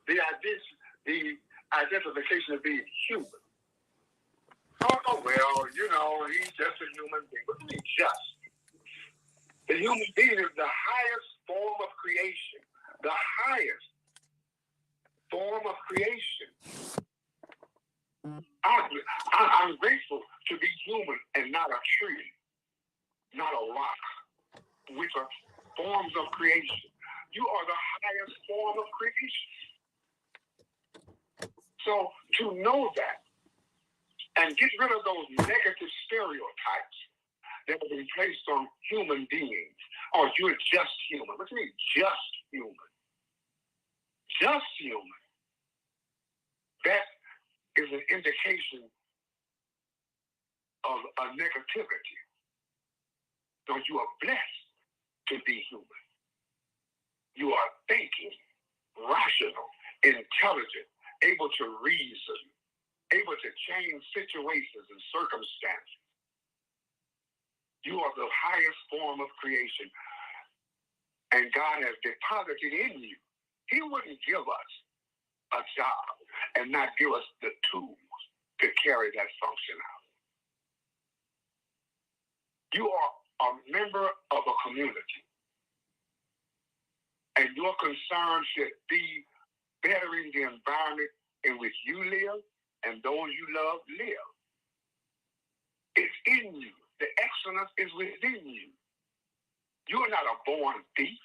[SPEAKER 5] the identification of being human. Oh, well, he's just a human being. What do you mean just? The human being is the highest form of creation. The highest form of creation. I'm grateful to be human and not a tree, not a rock, which are forms of creation. You are the highest form of creation. So to know that and get rid of those negative stereotypes that have been placed on human beings. Oh, you're just human. What do you mean, just human? Just human. That is an indication of a negativity. So you are blessed to be human. You are thinking, rational, intelligent, able to reason, able to change situations and circumstances. You are the highest form of creation. And God has deposited in you. He wouldn't give us a job and not give us the tools to carry that function out. You are a member of a community. And your concern should be bettering the environment in which you live and those you love live. It's in you. The excellence is within you. You are not a born thief.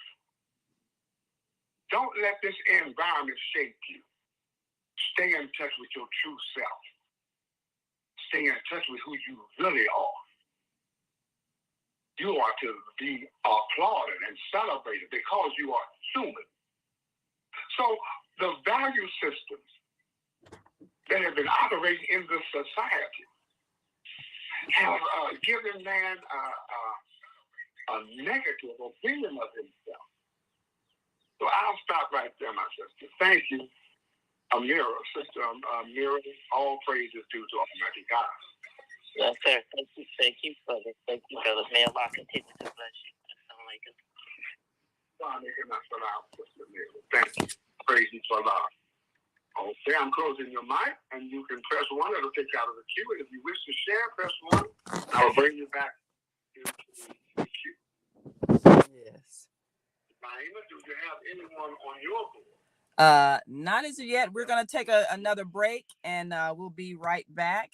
[SPEAKER 5] Don't let this environment shape you. Stay in touch with your true self. Stay in touch with who you really are. You are to be applauded and celebrated because you are human. So the value systems that have been operating in this society have given man a negative opinion of himself. So I'll stop right there, my sister. Thank you, Amira, Sister Amira. All praise is due to Almighty God.
[SPEAKER 8] Yes, sir. Thank you, brother. Thank you, brother. May Allah continue to bless you.
[SPEAKER 5] Thank you. Praise you to Allah. Okay, I'm closing your mic, and you can press 1. It'll take you out of the queue. And if you wish to share, press 1. I'll bring you back into the queue.
[SPEAKER 4] Yes.
[SPEAKER 5] Naima, do you have anyone on your board?
[SPEAKER 4] Not as of yet. We're going to take another break, and we'll be right back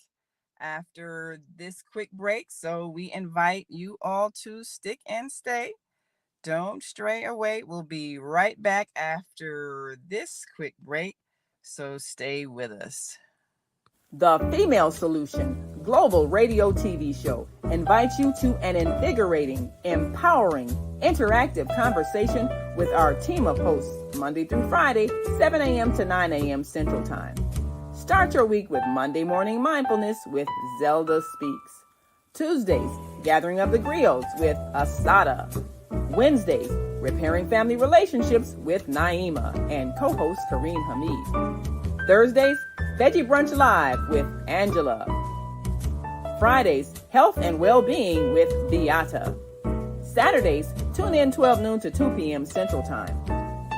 [SPEAKER 4] after this quick break. So we invite you all to stick and stay. Don't stray away. We'll be right back after this quick break. So stay with us. The Female Solution Global Radio TV Show invites you to an invigorating, empowering, interactive conversation with our team of hosts Monday through Friday, 7 a.m. to 9 a.m. Central Time. Start your week with Monday Morning Mindfulness with Zelda Speaks. Tuesdays, Gathering of the Griots with Asada. Wednesdays, Repairing Family Relationships with Naima and co-host Kareem Hamid. Thursdays, Veggie Brunch Live with Angela. Fridays, Health and Well-Being with Beata. Saturdays, tune in 12 noon to 2 p.m. Central Time.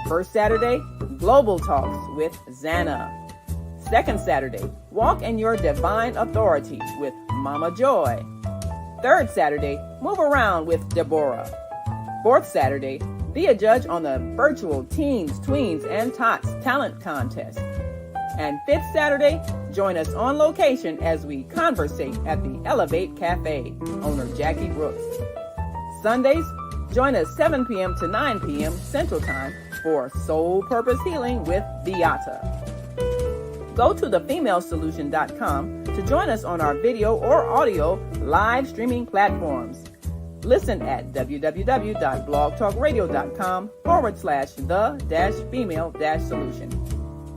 [SPEAKER 4] First Saturday, Global Talks with Zana. Second Saturday, Walk in Your Divine Authority with Mama Joy. Third Saturday, Move Around with Deborah. Fourth Saturday, be a judge on the virtual Teens, Tweens, and Tots Talent Contest. And fifth Saturday, join us on location as we conversate at the Elevate Cafe, owner Jackie Brooks. Sundays, join us 7 p.m. to 9 p.m. Central Time for Soul Purpose Healing with Beata. Go to thefemalesolution.com to join us on our video or audio live streaming platforms. Listen at www.blogtalkradio.com/the-female-solution.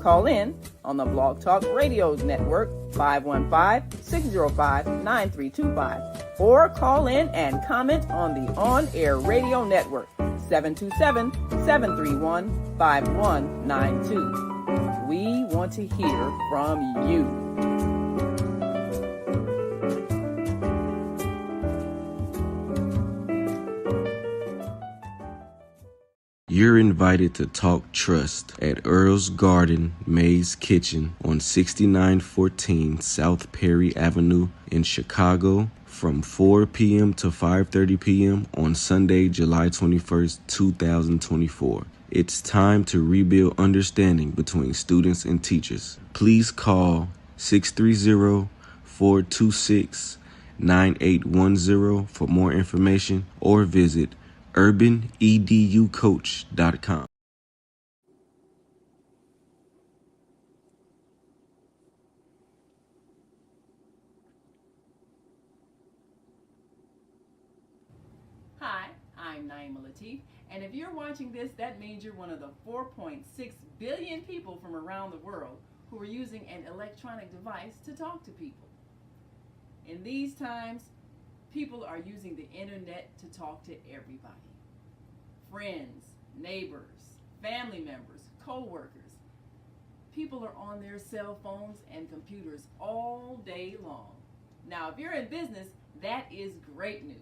[SPEAKER 4] Call in on the Blog Talk Radio Network 515-605-9325 or call in and comment on the On-Air Radio Network 727-731-5192. We want to hear from you.
[SPEAKER 7] You're invited to talk trust at Earl's Garden Maze Kitchen on 6914 South Perry Avenue in Chicago from 4 p.m. to 5:30 p.m. on Sunday, July 21st, 2024. It's time to rebuild understanding between students and teachers. Please call 630-426-9810 for more information or visit urbaneducoach.com.
[SPEAKER 2] Hi, I'm Naima Latif, and if you're watching this, that means you're one of the 4.6 billion people from around the world who are using an electronic device to talk to people. In these times, people are using the internet to talk to everybody. Friends, neighbors, family members, co-workers. People are on their cell phones and computers all day long. Now, if you're in business, that is great news.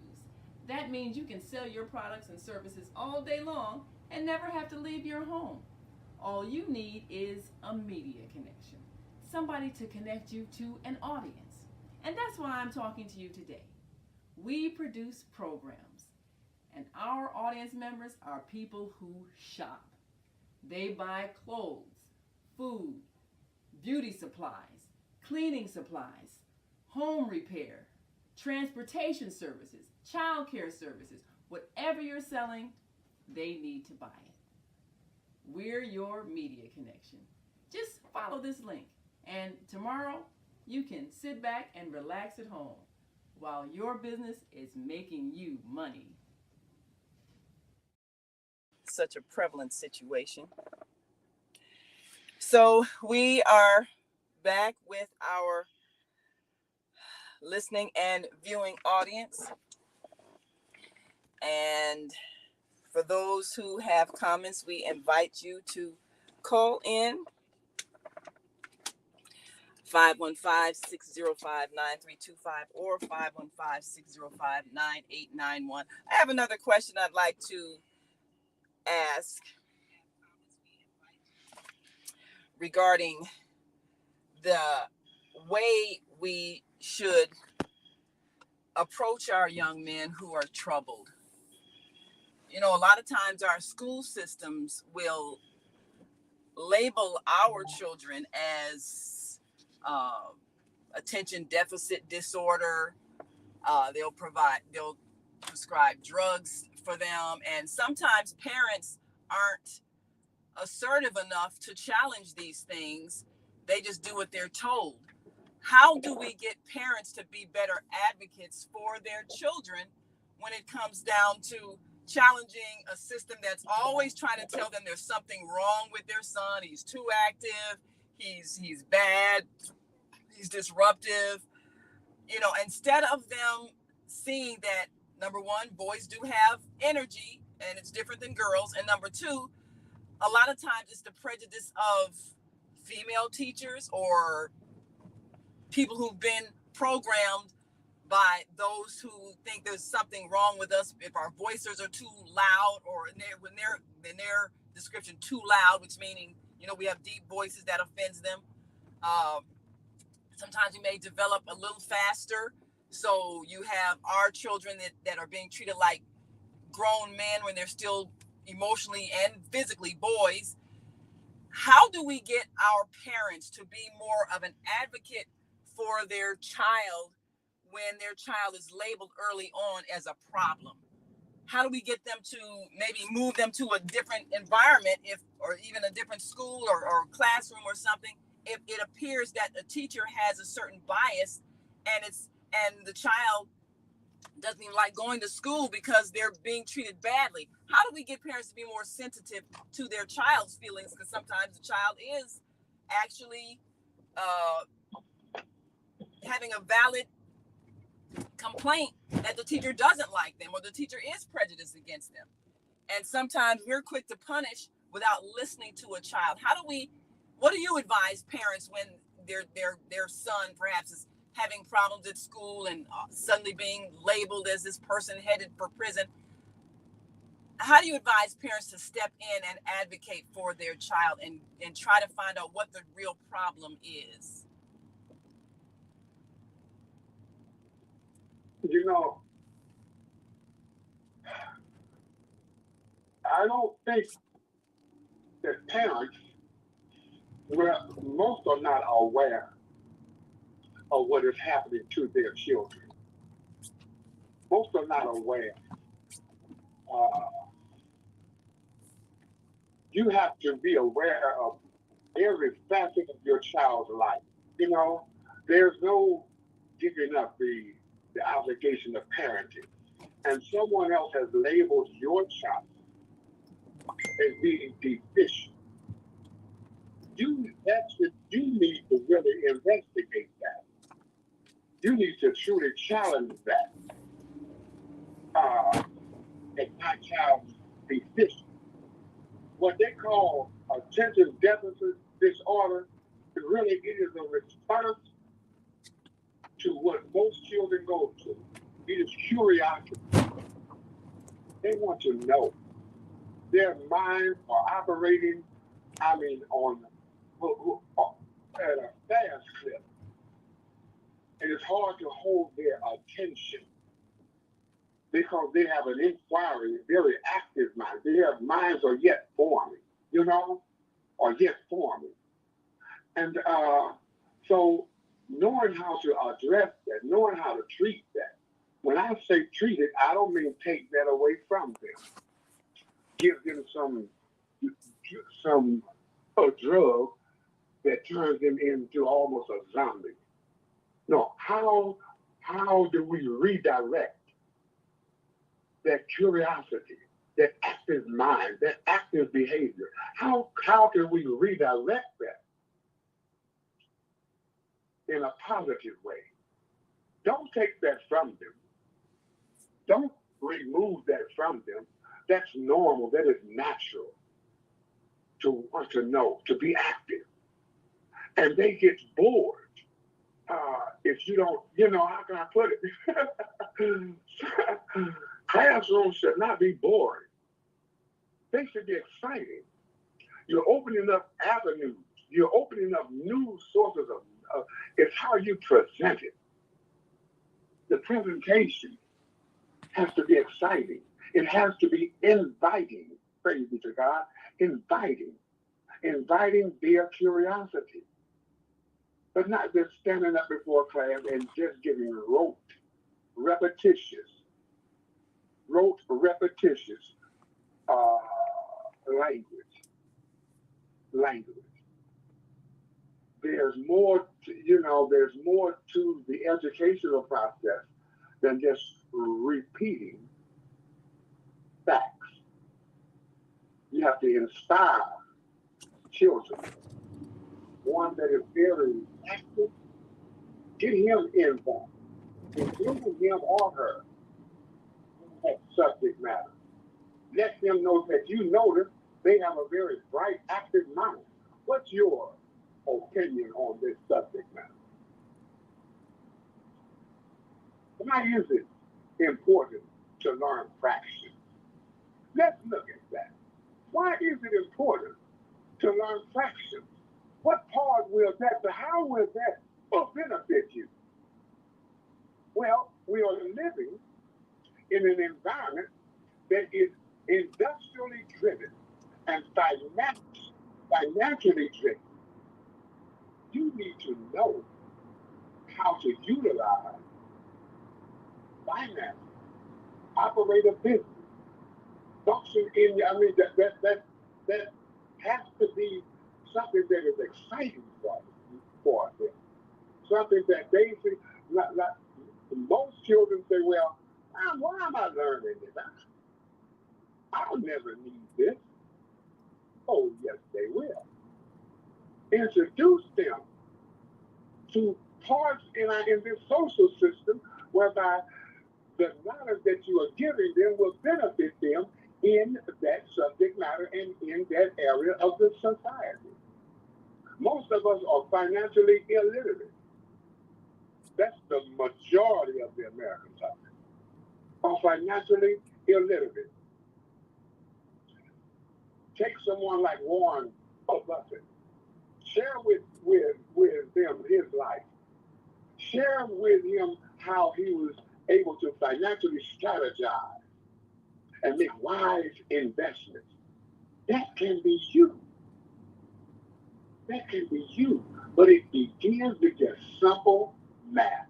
[SPEAKER 2] That means you can sell your products and services all day long and never have to leave your home. All you need is a media connection, somebody to connect you to an audience. And that's why I'm talking to you today. We produce programs, and our audience members are people who shop. They buy clothes, food, beauty supplies, cleaning supplies, home repair, transportation services, child care services. Whatever you're selling, they need to buy it. We're your media connection. Just follow this link, and tomorrow you can sit back and relax at home while your business is making you money.
[SPEAKER 4] Such a prevalent situation. So we are back with our listening and viewing audience. And for those who have comments, we invite you to call in 515-605-9325 or 515-605-9891. I have another question I'd like to ask regarding the way we should approach our young men who are troubled. You know, a lot of times our school systems will label our children as attention deficit disorder. They'll prescribe drugs for them. And sometimes parents aren't assertive enough to challenge these things. They just do what they're told. How do we get parents to be better advocates for their children when it comes down to challenging a system that's always trying to tell them there's something wrong with their son? He's too active, he's bad, he's disruptive. You know, instead of them seeing that, number one, boys do have energy and it's different than girls, and number two, a lot of times it's the prejudice of female teachers or people who've been programmed by those who think there's something wrong with us if our voices are too loud, or in their description, too loud, which meaning, you know, we have deep voices that offends them. Sometimes we may develop a little faster. So you have our children that are being treated like grown men when they're still emotionally and physically boys. How do we get our parents to be more of an advocate for their child when their child is labeled early on as a problem? How do we get them to maybe move them to a different environment, or even a different school or classroom or something, if it appears that a teacher has a certain bias and the child doesn't even like going to school because they're being treated badly? How do we get parents to be more sensitive to their child's feelings? Because sometimes the child is actually having a valid complaint that the teacher doesn't like them or the teacher is prejudiced against them. And sometimes we're quick to punish without listening to a child. What do you advise parents when their son perhaps is having problems at school and suddenly being labeled as this person headed for prison? how do you advise parents to step in and advocate for their child and try to find out what the real problem is?
[SPEAKER 5] You know, I don't think that parents, well, most are not aware of what is happening to their children. Most are not aware. You have to be aware of every facet of your child's life. You know, there's no giving up the obligation of parenting. And someone else has labeled your child as being deficient. You need to really investigate that. You need to truly challenge that. That my child's deficient. What they call attention deficit disorder, really it is a response to what most children go through. It is curiosity. They want to know. Their minds are operating, on at a fast clip. And it's hard to hold their attention because they have an inquiry, very active mind. Their minds are yet forming, are yet forming. And so knowing how to address that, knowing how to treat that. When I say treat it, I don't mean take that away from them. Give them a drug that turns them into almost a zombie. No, how do we redirect that curiosity, that active mind, that active behavior? How can we redirect that in a positive way? Don't take that from them. Don't remove that from them. That's normal. That is natural to want to know, to be active. And they get bored if you don't, how can I put it? Classrooms should not be boring. They should be exciting. You're opening up avenues. You're opening up new sources of it's how you present it. The presentation has to be exciting. It has to be inviting. Praise be to God. Inviting their curiosity. But not just standing up before class and just giving rote, repetitious language. There's more to the educational process than just repeating facts. You have to inspire children. One that is very active, get him involved, including him or her in that subject matter. Let them know that you notice they have a very bright, active mind. What's your opinion on this subject matter? Why is it important to learn fractions? Let's look at that. Why is it important to learn fractions? What part will that, how will that benefit you? Well, we are living in an environment that is industrially driven and financially driven. You need to know how to utilize finance, operate a business, function in, that has to be something that is exciting for them. Something that they see, most children say, well, why am I learning this? I'll never need this. Oh, yes, they will. Introduce them to parts in this social system whereby the knowledge that you are giving them will benefit them in that subject matter and in that area of the society. Most of us are financially illiterate. That's the majority of the American public are financially illiterate. take someone like Warren Buffett, share with them his life. Share with him how he was able to financially strategize and make wise investments. That can be you. That can be you. But it begins with just simple math.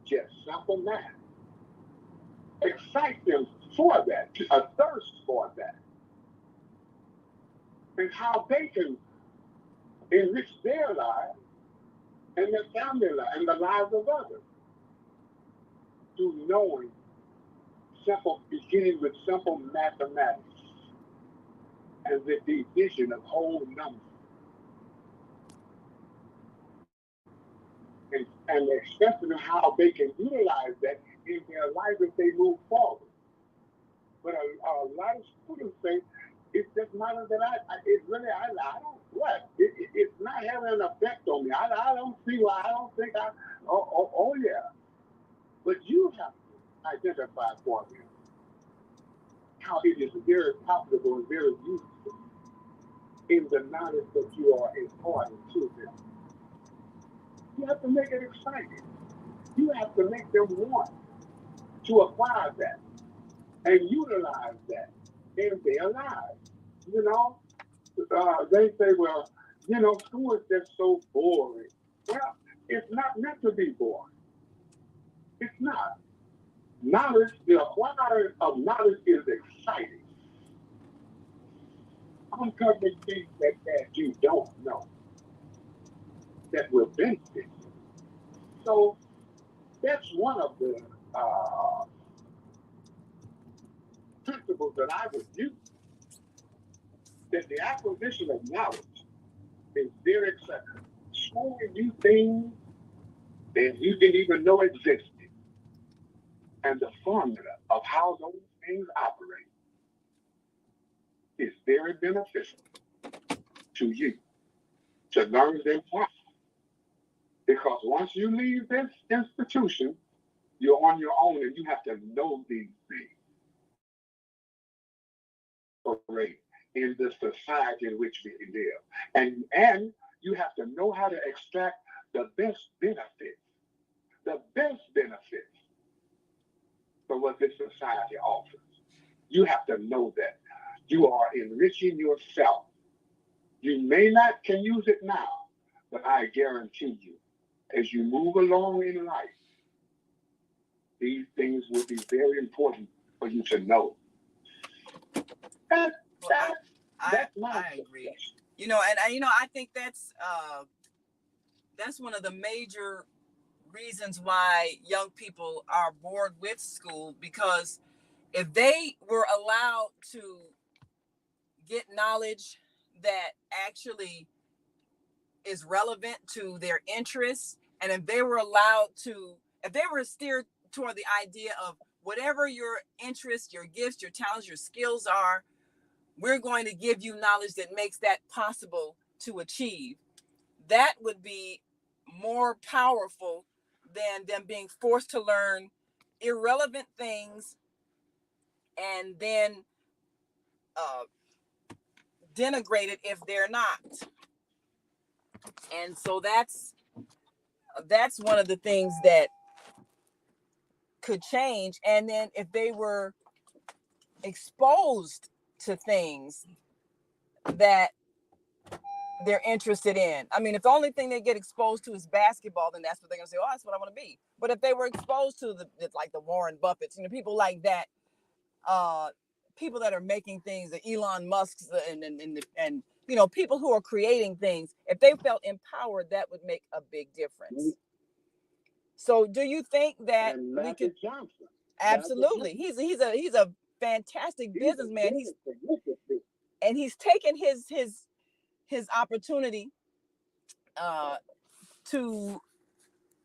[SPEAKER 5] Just simple math. Excite them for that, a thirst for that. And how they can enrich their lives and their family life and the lives of others. Through knowing simple, beginning with simple mathematics and the division of whole numbers. And expressing how they can utilize that in their life as they move forward. But a lot of students say, it's just not that I don't, what? It's not having an effect on me. I don't see why, I don't think oh yeah. But you have to identify for them how it is very profitable and very useful in the knowledge that you are imparting to them. You have to make it exciting. You have to make them want to acquire that and utilize that in their lives. You know, they say, well, you know, school is just so boring. Well, it's not meant to be boring. It's not. Knowledge, the acquiring of knowledge is exciting. Uncovering things that you don't know that will benefit you. So that's one of the principles that I would use, that the acquisition of knowledge is very exciting. Showing you things that you didn't even know existed. And the formula of how those things operate is very beneficial to you to learn them properly. Because once you leave this institution, you're on your own and you have to know these things. In the society in which we live. And you have to know how to extract the best benefits from what this society offers. You have to know that you are enriching yourself. You may not can use it now, but I guarantee you, as you move along in life, these things will be very important for you to know.
[SPEAKER 4] I agree. You know, and I think that's one of the major reasons why young people are bored with school, because if they were allowed to get knowledge that actually is relevant to their interests, and if they were steered toward the idea of whatever your interests, your gifts, your talents, your skills are, we're going to give you knowledge that makes that possible to achieve. That would be more powerful than them being forced to learn irrelevant things and then denigrated if they're not. And so that's one of the things that could change. And then if they were exposed to things that they're interested in. I mean, if the only thing they get exposed to is basketball, then that's what they're gonna say, oh, that's what I want to be. But if they were exposed to like the Warren Buffetts, people like that, people that are making things, the Elon Musks and people who are creating things, if they felt empowered, that would make a big difference. So do you think that we could?
[SPEAKER 5] Johnson.
[SPEAKER 4] Absolutely. He's a fantastic businessman. He's taken his opportunity to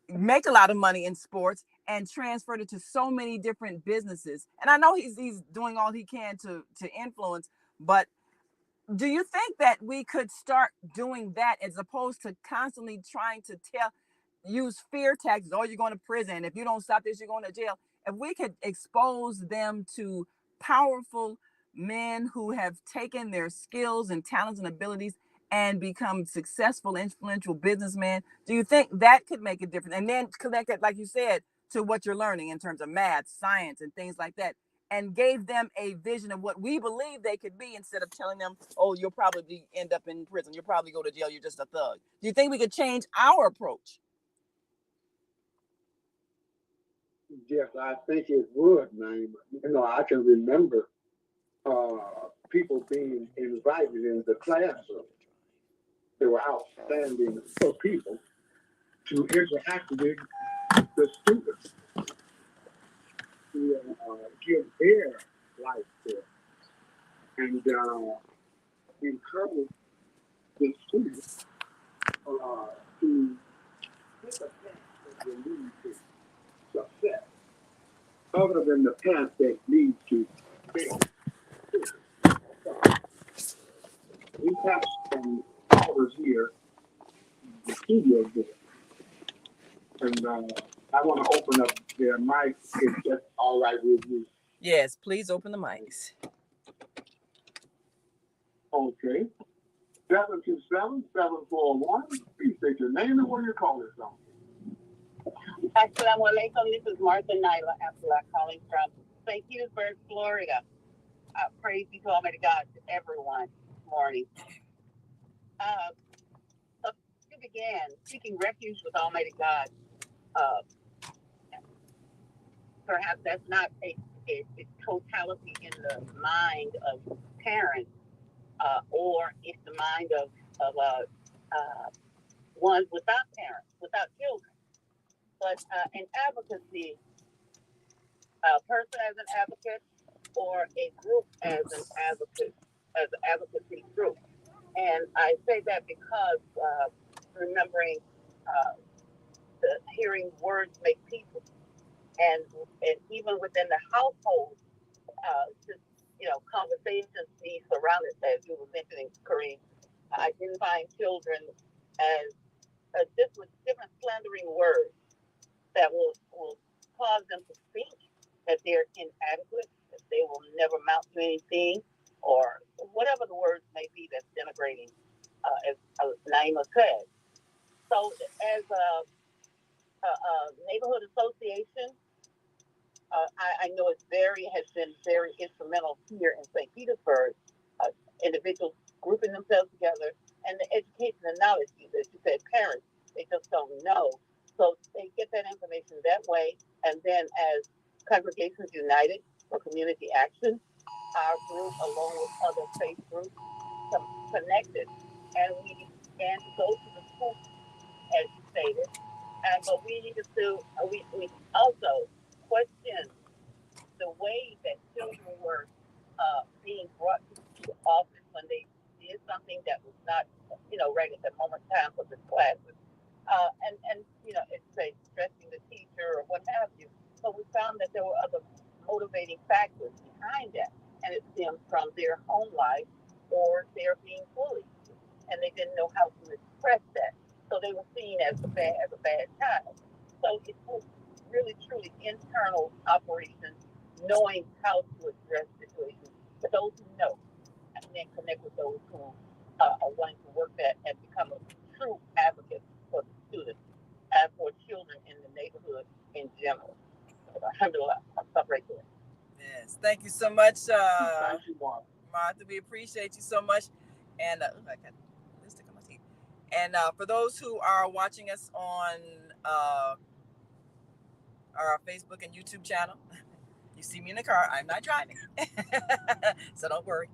[SPEAKER 4] make a lot of money in sports and transferred it to so many different businesses. And I know he's doing all he can to influence, but do you think that we could start doing that as opposed to constantly trying to use fear tactics? Oh, you're going to prison. If you don't stop this, you're going to jail. If we could expose them to powerful men who have taken their skills and talents and abilities and become successful, influential businessmen? Do you think that could make a difference? And then connect that, like you said, to what you're learning in terms of math, science, and things like that, and gave them a vision of what we believe they could be, instead of telling them, oh, you'll probably end up in prison, you'll probably go to jail, you're just a thug. Do you think we could change our approach?
[SPEAKER 5] Yes, I think it would, man. You know, I can remember people being invited in the classroom. They were outstanding people to interact with the students, to give their life there, and encourage the students to take a path that will lead to success, other than the path that leads to failure. We have some callers here in the studio there, and I want to open up their mic if that's all right with you.
[SPEAKER 4] Yes, please open the mics.
[SPEAKER 5] Okay. 727-741. Please state your name and where you're calling from.
[SPEAKER 9] Assalamu alaikum. This is Martha Nyla Abdullah calling from St. Petersburg, Florida. Praise be to Almighty God to everyone this morning. So you began seeking refuge with Almighty God. Perhaps that's not a totality in the mind of parents, or it's the mind of ones without parents, without children. But an advocacy, a person as an advocate, or a group as an advocate, as an advocacy group. And I say that because remembering the hearing words make people, and even within the household, just, conversations be surrounded, as you were mentioning, Kareem, identifying children as just with different slandering words that will cause them to think that they're inadequate, that they will never amount to anything, or whatever the words may be that's denigrating, as Naima said. So as a neighborhood association, I know has been very instrumental here in St. Petersburg, individuals grouping themselves together, and the education and knowledge, as you said, parents, they just don't know. So they get that information that way, and then as Congregations United for Community Action, our group, along with other faith groups, connected, and we began to go to the school, as you stated, but we needed to, we also question the way that children were being brought to the office when they did something that was not, right at the moment in time for the classes. And it's say stressing the teacher or what have you. But we found that there were other motivating factors behind that, and it stemmed from their home life or their being bullied, and they didn't know how to express that. So they were seen as a bad child. So it was really truly internal operations, knowing how to address situations for those who know, and then connect with those who are wanting to work that and become a true advocate for the students and for children in the neighborhood in general. Alhamdulillah, I'll stop right there.
[SPEAKER 4] Yes, thank you so much, Martha. We appreciate you so much. And I got lipstick on my teeth. And for those who are watching us on our Facebook and YouTube channel, you see me in the car. I'm not driving, so don't worry.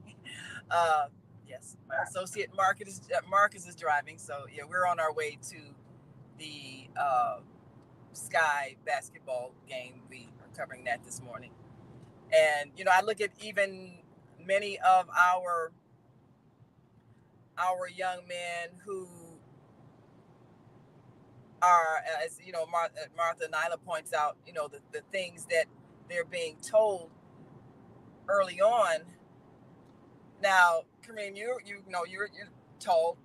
[SPEAKER 4] Yes, my associate Marcus is driving. So yeah, we're on our way to the Sky basketball game. We are covering that this morning. And I look at even many of our young men who are, as Martha Nyla points out, the things that they're being told early on. Now, Kareem, you're tall,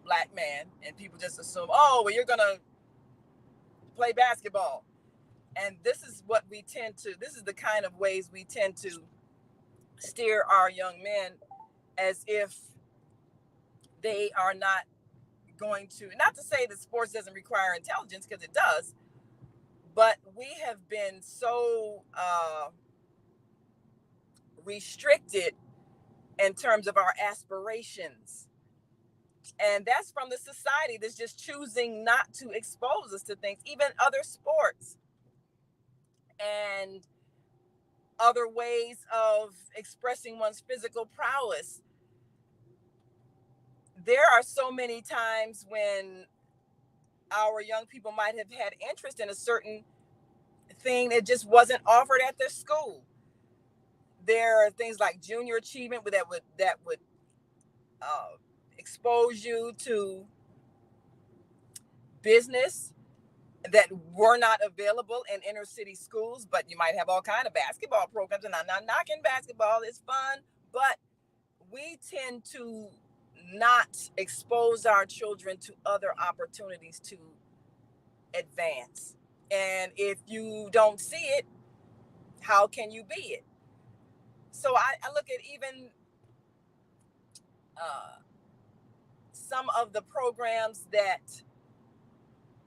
[SPEAKER 4] black man, and people just assume, oh, well, you're gonna play basketball. And this is the kind of ways we tend to steer our young men as if they are not going to, not to say that sports doesn't require intelligence, because it does, but we have been so restricted in terms of our aspirations. And that's from the society that's just choosing not to expose us to things, even other sports and other ways of expressing one's physical prowess. There are so many times when our young people might have had interest in a certain thing that just wasn't offered at their school. There are things like junior achievement that would expose you to business that were not available in inner city schools, but you might have all kinds of basketball programs, and I'm not knocking basketball, it's fun, but we tend to not expose our children to other opportunities to advance. And if you don't see it, how can you be it? So I look at even some of the programs that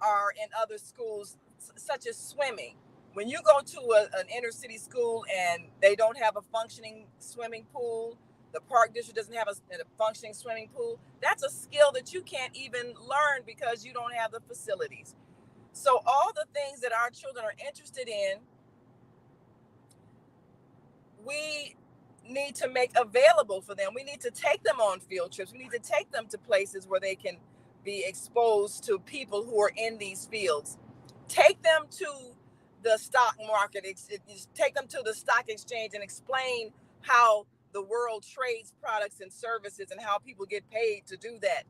[SPEAKER 4] are in other schools, such as swimming. When you go to an inner city school and they don't have a functioning swimming pool, the park district doesn't have a functioning swimming pool, that's a skill that you can't even learn because you don't have the facilities. So all the things that our children are interested in, we need to make available for them. We need to take them on field trips. We need to take them to places where they can be exposed to people who are in these fields. Take them to the stock market, take them to the stock exchange and explain how the world trades products and services and how people get paid to do that.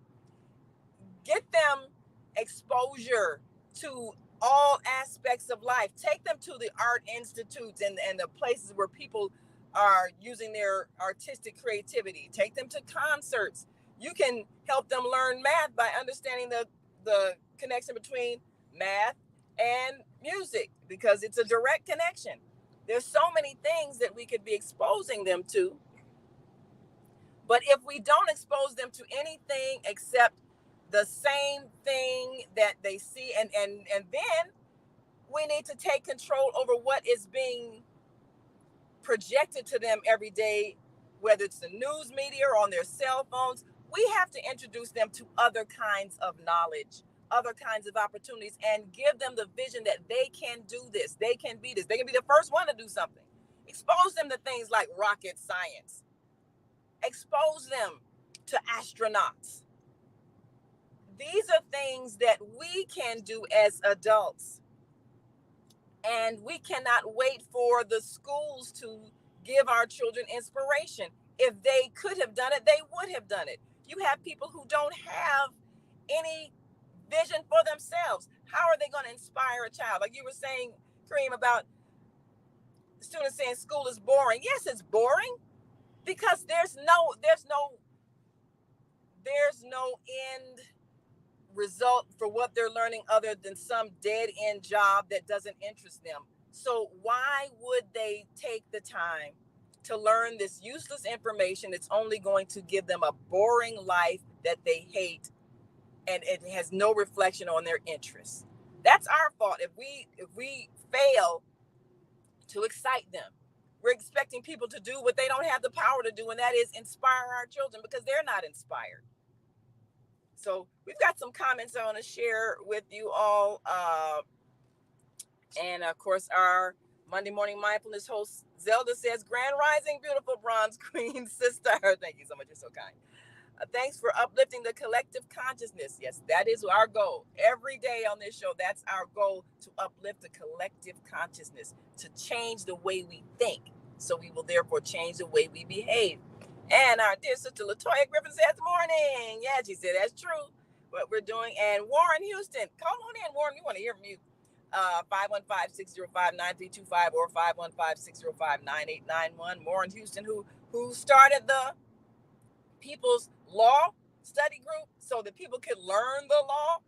[SPEAKER 4] Get them exposure to all aspects of life. Take them to the art institutes and the places where people are using their artistic creativity. Take them to concerts. You can help them learn math by understanding the connection between math and music, because it's a direct connection. There's so many things that we could be exposing them to. But if we don't expose them to anything except the same thing that they see, and then we need to take control over what is being projected to them every day, whether it's the news media or on their cell phones. We have to introduce them to other kinds of knowledge, other kinds of opportunities, and give them the vision that they can do this, they can be this, they can be the first one to do something. Expose them to things like rocket science. Expose them to astronauts. These are things that we can do as adults. And we cannot wait for the schools to give our children inspiration. If they could have done it, they would have done it. You have people who don't have any vision for themselves. How are they going to inspire a child? Like you were saying, Kareem, about students saying school is boring. Yes, it's boring because there's no end result for what they're learning other than some dead end job that doesn't interest them. So why would they take the time to learn this useless information that's only going to give them a boring life that they hate, and it has no reflection on their interests? That's our fault if we fail to excite them. We're expecting people to do what they don't have the power to do, and that is inspire our children, because they're not inspired. So we've got some comments I want to share with you all. And of course, our Monday Morning Mindfulness host, Zelda, says, Grand Rising, beautiful bronze queen sister. Thank you so much. You're so kind. Thanks for uplifting the collective consciousness. Yes, that is our goal. Every day on this show, that's our goal, to uplift the collective consciousness, to change the way we think. So we will therefore change the way we behave. And our dear sister Latoya Griffin says, morning. Yeah, she said that's true, what we're doing. And Warren Houston, call on in, Warren. We want to hear from you. 515-605-9325 or 515-605-9891. Warren Houston, who started the People's Law Study Group so that people could learn the law.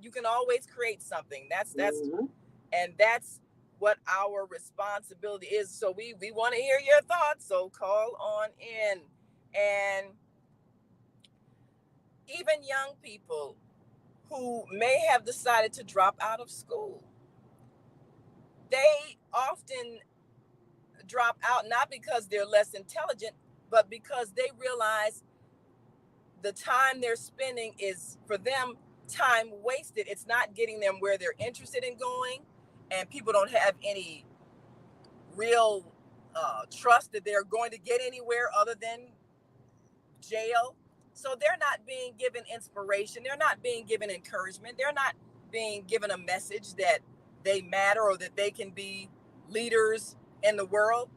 [SPEAKER 4] You can always create something. That's what our responsibility is. So we want to hear your thoughts. So call on in. And even young people who may have decided to drop out of school, they often drop out not because they're less intelligent, but because they realize the time they're spending is, for them, time wasted. It's not getting them where they're interested in going, and people don't have any real trust that they're going to get anywhere other than jail. So they're not being given inspiration. They're not being given encouragement. They're not being given a message that they matter or that they can be leaders in the world.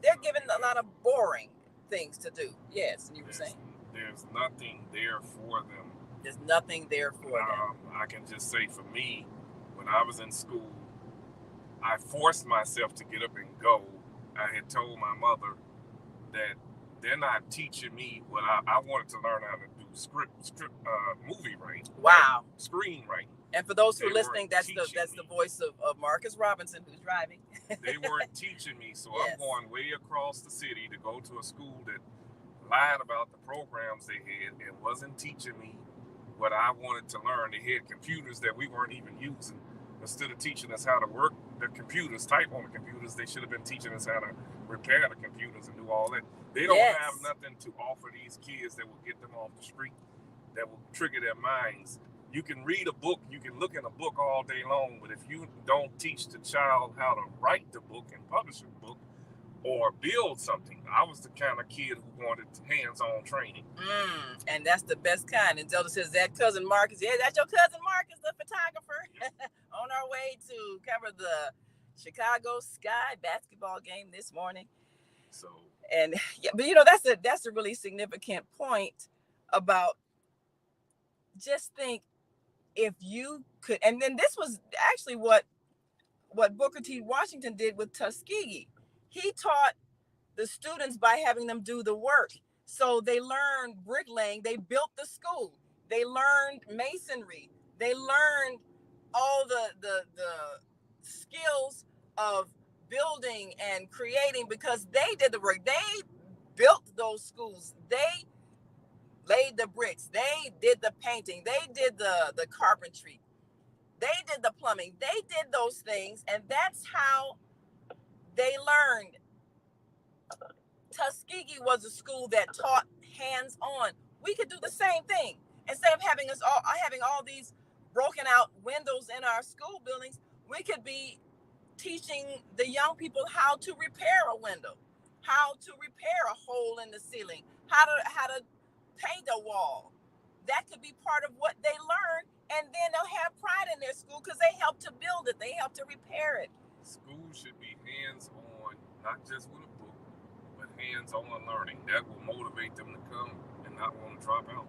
[SPEAKER 4] They're given a lot of boring things to do. Yes, you were saying.
[SPEAKER 10] There's nothing there for them.
[SPEAKER 4] There's nothing there for them.
[SPEAKER 10] I can just say for me, when I was in school, I forced myself to get up and go. I had told my mother that they're not teaching me what I wanted to learn how to do movie writing.
[SPEAKER 4] Wow.
[SPEAKER 10] Screenwriting.
[SPEAKER 4] And for those who are listening, that's the voice of Marcus Robinson, who's driving.
[SPEAKER 10] They weren't teaching me, so
[SPEAKER 4] Yes.
[SPEAKER 10] I'm going way across the city to go to a school that lied about the programs they had and wasn't teaching me what I wanted to learn. They had computers that we weren't even using. Instead of teaching us how to work the computers, type on the computers, they should have been teaching us how to repair the computers and do all that. They don't
[SPEAKER 4] Yes.
[SPEAKER 10] have nothing to offer these kids that will get them off the street, that will trigger their minds. You can read a book, you can look in a book all day long, but if you don't teach the child how to write the book and publish a book or build something, I was the kind of kid who wanted hands-on training.
[SPEAKER 4] And that's the best kind. And Zelda says, that cousin Marcus, yeah, that's your cousin Marcus, the photographer, on our way to cover the Chicago Sky basketball game this morning.
[SPEAKER 10] So,
[SPEAKER 4] and yeah, but that's a really significant point about, just think if you could, and then this was actually what Booker T. Washington did with Tuskegee. He taught the students by having them do the work. So they learned bricklaying, they built the school, they learned masonry, they learned all the skills of building and creating, because they did the work. They built those schools, they laid the bricks, they did the painting, they did the carpentry, they did the plumbing, they did those things, and that's how they learned. Tuskegee was a school that taught hands-on. We could do the same thing. Instead of having all these broken out windows in our school buildings, we could be teaching the young people how to repair a window, how to repair a hole in the ceiling, how to paint a wall. That could be part of what they learn, and then they'll have pride in their school because they helped to build it, they helped to repair it.
[SPEAKER 10] School should be hands-on, not just with a book, but hands-on learning. That will motivate them to come and not want to drop out,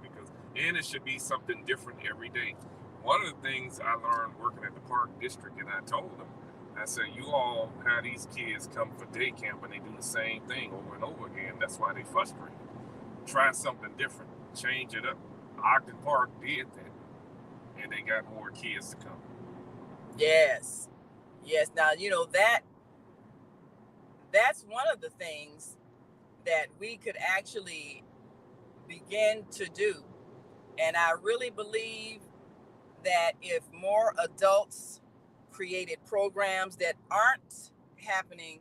[SPEAKER 10] and it should be something different every day. One of the things I learned working at the Park District, and I told them, I said, you all have these kids come for day camp and they do the same thing over and over again. That's why they frustrate. Try something different, change it up. Ogden Park did that, and they got more kids to come.
[SPEAKER 4] Yes. Now, that's one of the things that we could actually begin to do. And I really believe that if more adults created programs that aren't happening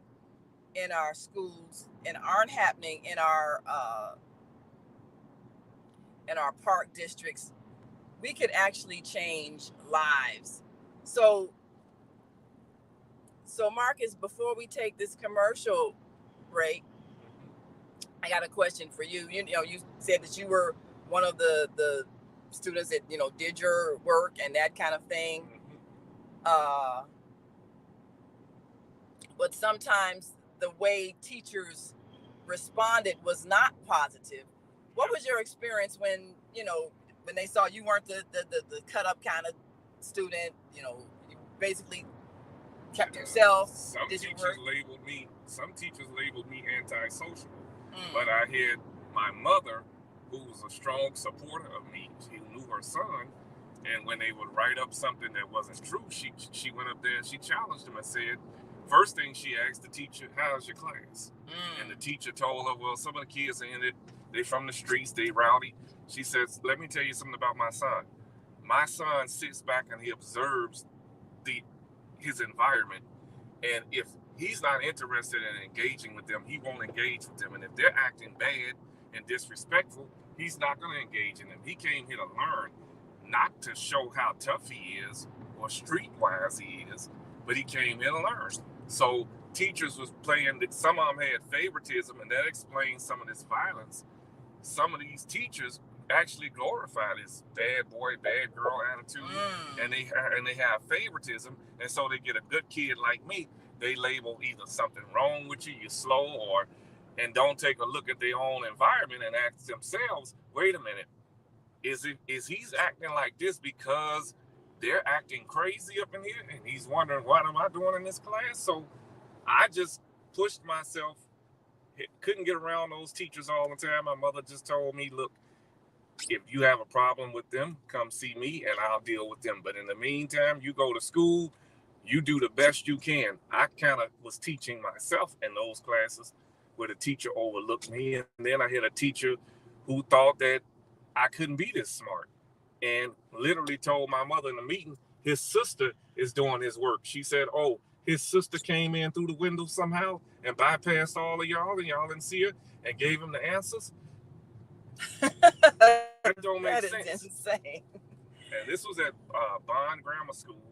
[SPEAKER 4] in our schools and aren't happening in our park districts, we could actually change lives. So Marcus, before we take this commercial break, I got a question for you. You said that you were one of the students that did your work and that kind of thing. But sometimes the way teachers responded was not positive. What was your experience when they saw you weren't the cut up kind of student? You basically kept yourself.
[SPEAKER 10] Some teachers labeled me antisocial, but I had my mother, who was a strong supporter of me. She knew her son, And when they would write up something that wasn't true, she went up there and she challenged them and said, first thing she asked the teacher, how's your class? And the teacher told her, well, some of the kids are in it. They from the streets, they rowdy. She says, let me tell you something about my son. My son sits back and he observes his environment. And if he's not interested in engaging with them, he won't engage with them. And if they're acting bad and disrespectful, he's not going to engage in them. He came here to learn, not to show how tough he is or streetwise he is, but he came here to learn. So teachers was playing that some of them had favoritism, and that explains some of this violence. Some of these teachers actually glorify this bad boy, bad girl attitude, and they have favoritism, and so they get a good kid like me. They label either something wrong with you, you're slow, and don't take a look at their own environment and ask themselves, wait a minute, is he's acting like this because they're acting crazy up in here, and he's wondering, what am I doing in this class? So I just pushed myself, couldn't get around those teachers all the time. My mother just told me, look, if you have a problem with them, come see me and I'll deal with them. But in the meantime, you go to school, you do the best you can. I kind of was teaching myself in those classes where the teacher overlooked me. And then I had a teacher who thought that I couldn't be this smart and literally told my mother in the meeting, his sister is doing his work. She said, oh, his sister came in through the window somehow and bypassed all of y'all, and y'all didn't see her and gave him the answers. That don't make sense.
[SPEAKER 4] That is insane.
[SPEAKER 10] And this was at Bond Grammar School,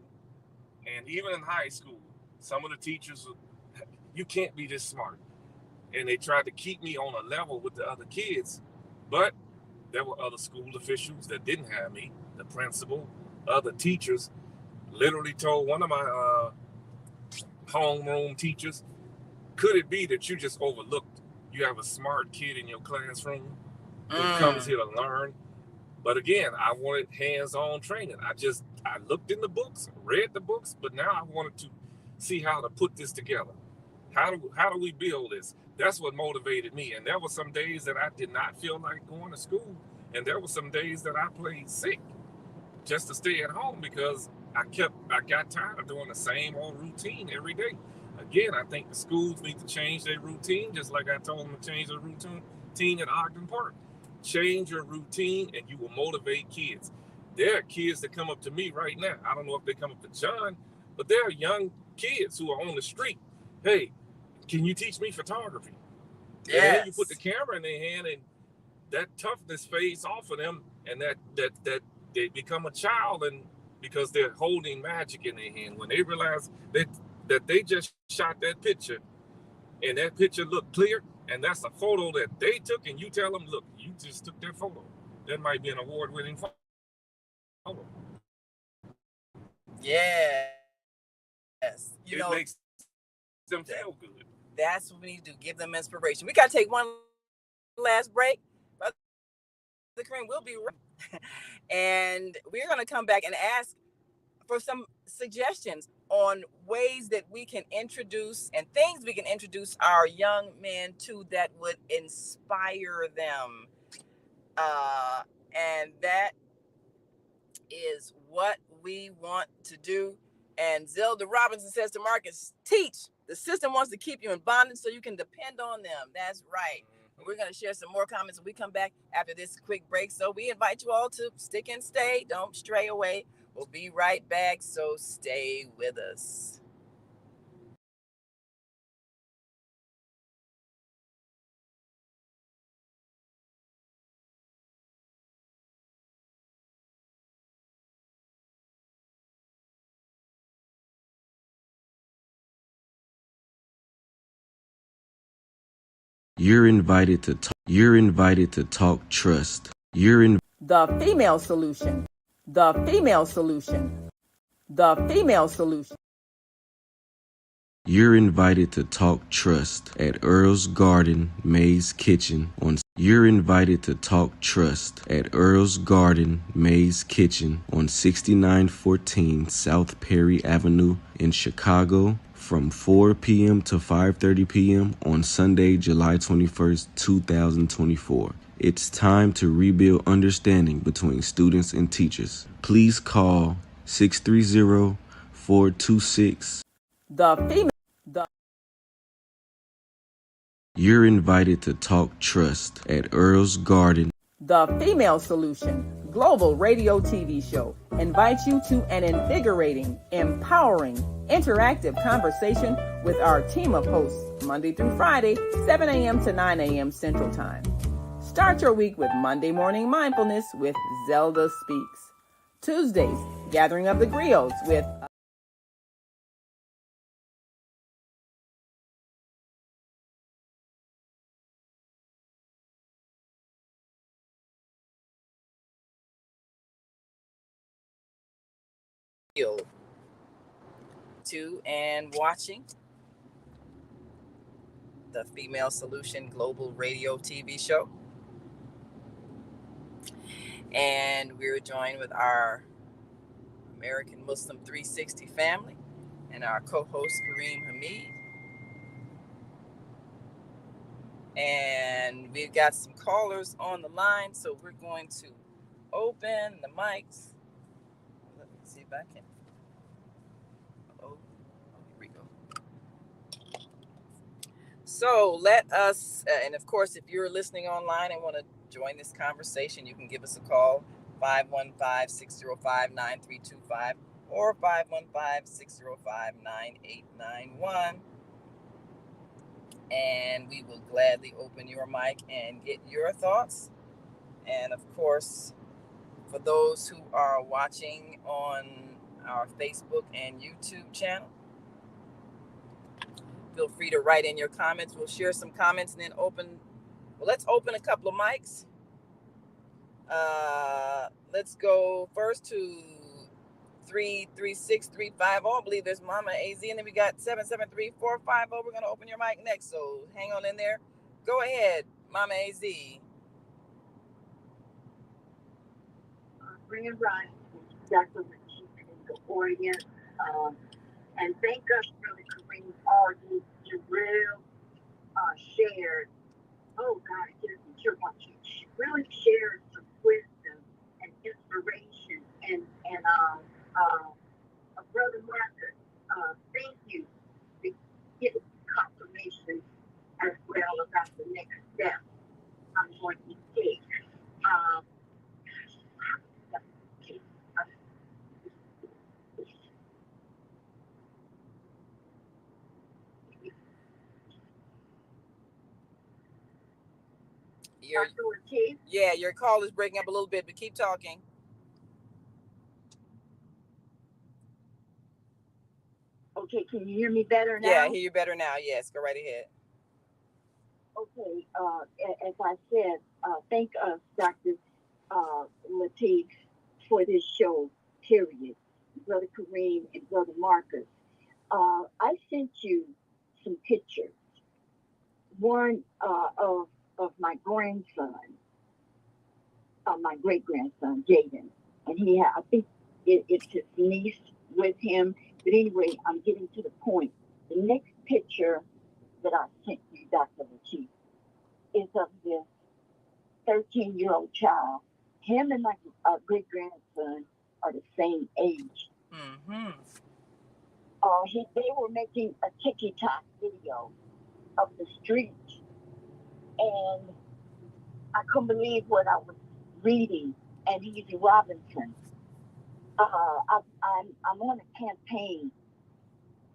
[SPEAKER 10] and even in high school, some of the teachers, you can't be this smart. And they tried to keep me on a level with the other kids, but there were other school officials that didn't have me. The principal, other teachers, literally told one of my homeroom teachers, could it be that you just overlooked, you have a smart kid in your classroom who comes here to learn? But again, I wanted hands-on training. I looked in the books, read the books, but now I wanted to see how to put this together. How do we build this? That's what motivated me. And there were some days that I did not feel like going to school. And there were some days that I played sick just to stay at home because I got tired of doing the same old routine every day. Again, I think the schools need to change their routine, just like I told them to change their routine at Ogden Park. Change your routine and you will motivate kids. There are kids that come up to me right now. I don't know if they come up to John, but there are young kids who are on the street. Hey, can you teach me photography? Yes. And then you put the camera in their hand and that toughness fades off of them, and that they become a child, and because they're holding magic in their hand. When they realize that they just shot that picture and that picture looked clear, and that's a photo that they took, and you tell them, look, you just took that photo. That might be an award-winning photo.
[SPEAKER 4] Yes.
[SPEAKER 10] It makes them feel good.
[SPEAKER 4] That's what we need to do, give them inspiration. We got to take one last break. Brother Kareem, we'll be right. And we're going to come back and ask for some suggestions on ways that we can introduce and things we can introduce our young men to that would inspire them. And that is what we want to do. And Zelda Robinson says to Marcus, teach. The system wants to keep you in bondage so you can depend on them. That's right. We're going to share some more comments when we come back after this quick break. So we invite you all to stick and stay. Don't stray away. We'll be right back. So stay with us.
[SPEAKER 7] You're invited to talk trust.
[SPEAKER 2] The female solution. The female solution. The female solution.
[SPEAKER 7] You're invited to talk trust at Earl's Garden, May's Kitchen on. You're invited to talk trust at Earl's Garden, May's Kitchen on 6914 South Perry Avenue in Chicago. from 4 p.m. to 5:30 p.m. on Sunday, July 21st, 2024. It's time to rebuild understanding between students and teachers. Please call 630-426. You're invited to talk trust at Earl's Garden.
[SPEAKER 2] The Female Solution Global Radio TV show invites you to an invigorating, empowering, interactive conversation with our team of hosts Monday through Friday, 7 a.m. to 9 a.m. Central Time. Start your week with Monday Morning Mindfulness with Zelda Speaks. Tuesdays, Gathering of the Griots with to and watching the Female Solution Global Radio TV show. And we're joined with our American Muslim 360 family and our co-host Kareem Hamid. And we've got some callers on the line, so we're going to open the mics. Let me see if I can. Oh, here we go. So let us, and of course, if you're listening online and want to join this conversation, you can give us a call, 515-605-9325 or 515-605-9891. And we will gladly open your mic and get your thoughts. And of course, for those who are watching on our Facebook and YouTube channel, feel free to write in your comments. We'll share some comments and then let's open a couple of mics. Let's go first to 336-350. I believe there's Mama AZ, and then we got 773-450. We're going to open your mic next, so hang on in there. Go ahead, Mama AZ.
[SPEAKER 11] Grand Rising, Dr. Latif in the audience, and thank us for Kareem all you real shared. Oh God, it gives me tear much. Really shared some wisdom and inspiration, and Brother Marcus, thank you for giving confirmation as well about the next step I'm going to take.
[SPEAKER 2] Your call is breaking up a little bit, but keep talking.
[SPEAKER 11] Okay, can you hear me better now?
[SPEAKER 2] Yeah, I hear you better now. Yes, go right ahead.
[SPEAKER 11] Okay, as I said, thank us, Dr. Latif, for this show, period. Brother Kareem and Brother Marcus. I sent you some pictures. One of my grandson, my great-grandson, Jaden. And I think it's his niece with him. But anyway, I'm getting to the point. The next picture that I sent you, Dr. Latif, is of this 13-year-old child. Him and my great-grandson are the same age.
[SPEAKER 2] Mm-hmm.
[SPEAKER 11] They were making a TikTok video of the street. And I couldn't believe what I was reading. And he's Robinson. I'm on a campaign.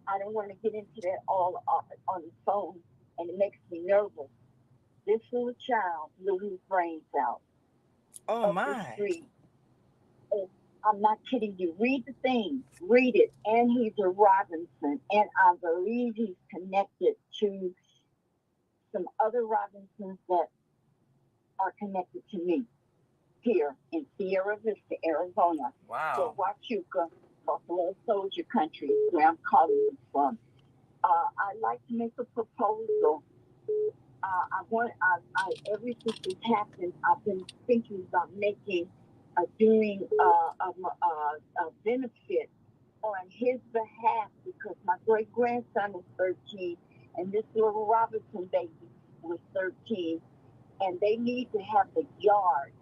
[SPEAKER 11] I don't want to get into that all on the phone, and it makes me nervous. This little child blew his brains out.
[SPEAKER 2] Oh my!
[SPEAKER 11] I'm not kidding you. Read the thing. Read it. And he's a Robinson, and I believe he's connected to some other Robinsons that are connected to me here in Sierra Vista, Arizona.
[SPEAKER 2] Wow.
[SPEAKER 11] So Huachuca, Buffalo Soldier Country, where I'm calling you from. I'd like to make a proposal. Ever since this happened, I've been thinking about doing a benefit on his behalf because my great grandson is 13 and this little Robinson baby was 13, and they need to have the yard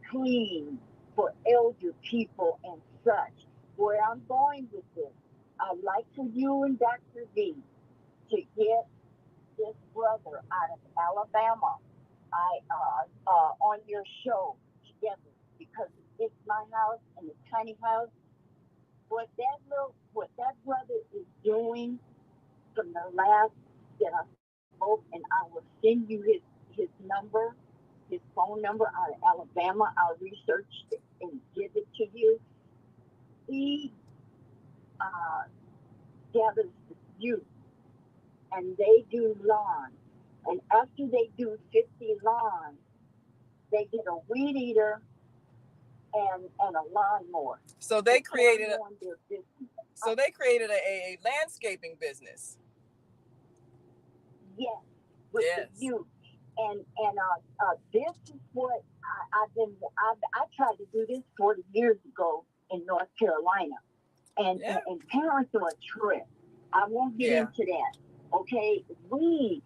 [SPEAKER 11] clean for elder people and such. Where I'm going with this, I'd like for you and Dr. V to get this brother out of Alabama on your show together, because it's my house and a tiny house. What that brother is doing from the last that I spoke, and I will send you his number, his phone number out of Alabama. I'll research it and give it to you. He uh, gathers the youth and they do lawns. And after they do 50 lawns, they get a weed eater and a lawnmower.
[SPEAKER 4] So they
[SPEAKER 11] to
[SPEAKER 4] created
[SPEAKER 11] carry on their business.
[SPEAKER 4] they created a landscaping business.
[SPEAKER 11] Yes, with
[SPEAKER 4] Yes.
[SPEAKER 11] the youth. And this is what I tried to do this 40 years ago in North Carolina. And parents are a trip. I won't get into that. Okay, we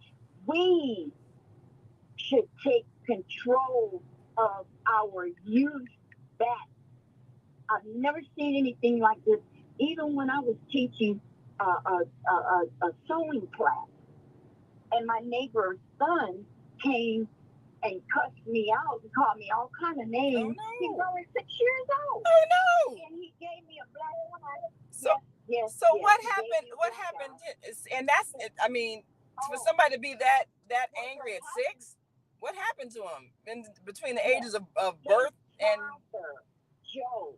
[SPEAKER 11] should take control of our youth back. I've never seen anything like this. Even when I was teaching a sewing class, and my neighbor's son came and cussed me out and called me all kind of names.
[SPEAKER 4] Oh, no.
[SPEAKER 11] He was only 6 years old.
[SPEAKER 4] Oh no!
[SPEAKER 11] And he gave me a black eye.
[SPEAKER 4] So
[SPEAKER 11] Yes,
[SPEAKER 4] what
[SPEAKER 11] he gave
[SPEAKER 4] happened?
[SPEAKER 11] me a
[SPEAKER 4] What
[SPEAKER 11] black
[SPEAKER 4] happened?
[SPEAKER 11] eye.
[SPEAKER 4] And that's it. I mean, for somebody to be that angry at 6, what happened to him in between the ages of birth and
[SPEAKER 11] Father, Joe,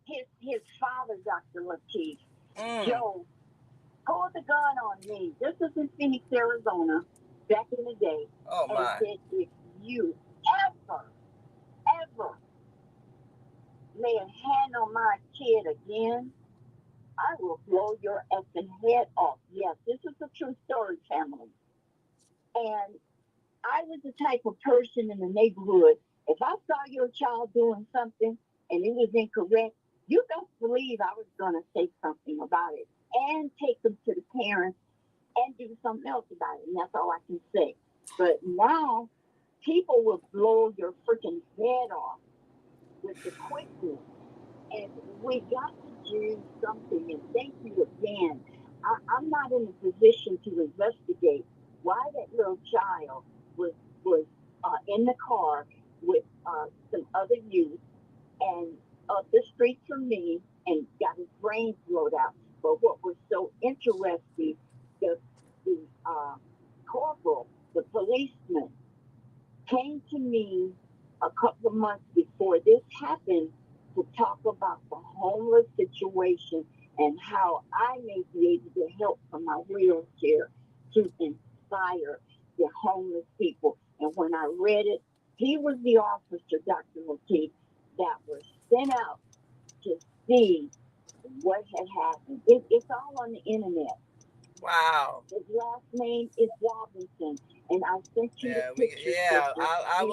[SPEAKER 11] his father, Dr. Lateef, Joe, pulled the gun on me. This was in Phoenix, Arizona, back in the day.
[SPEAKER 4] Oh my!
[SPEAKER 11] And said, if you ever lay a hand on my kid again, I will blow your effing head off. Yes, this is a true story, family. And I was the type of person in the neighborhood, if I saw your child doing something and it was incorrect, you best believe I was going to say something about it and take them to the parents and do something else about it. And that's all I can say. But now, people will blow your freaking head off with the quickness. And we got to do something. And thank you again. I'm not in a position to investigate why that little child was in the car with some other youth and up the street from me and got his brains blowed out. But what was so interesting, the corporal, the policeman, came to me a couple of months before this happened to talk about the homeless situation and how I may be able to help from my wheelchair to inspire the homeless people. And when I read it, he was the officer, Dr. Lateef, that was sent out to see what had happened. It's all on the internet.
[SPEAKER 4] Wow.
[SPEAKER 11] His last name is Robinson, and I sent you the picture.
[SPEAKER 4] I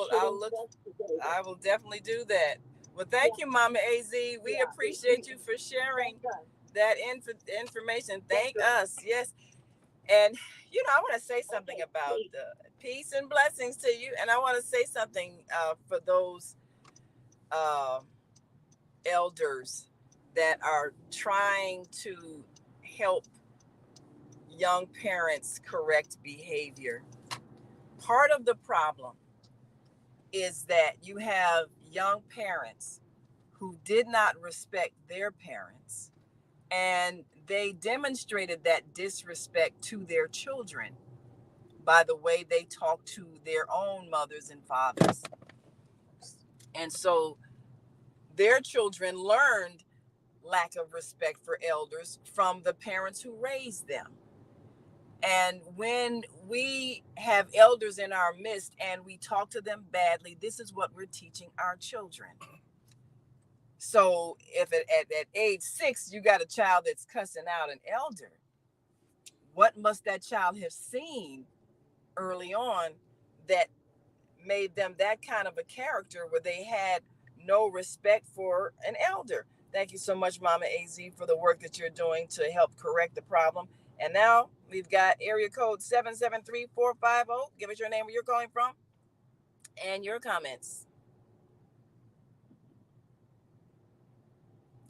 [SPEAKER 4] will definitely do that. Well, thank you, Mama AZ. We appreciate you for sharing that information. Thank us. Yes. And, I want to say something about peace and blessings to you. And I want to say something for those elders that are trying to help young parents correct behavior. Part of the problem is that you have young parents who did not respect their parents, and they demonstrated that disrespect to their children by the way they talk to their own mothers and fathers. And so their children learned lack of respect for elders from the parents who raised them. And when we have elders in our midst and we talk to them badly, this is what we're teaching our children. So if at age 6, you got a child that's cussing out an elder, what must that child have seen early on that made them that kind of a character where they had no respect for an elder? Thank you so much, Mama AZ, for the work that you're doing to help correct the problem. And now we've got area code 773-450. Give us your name, where you're calling from, and your comments.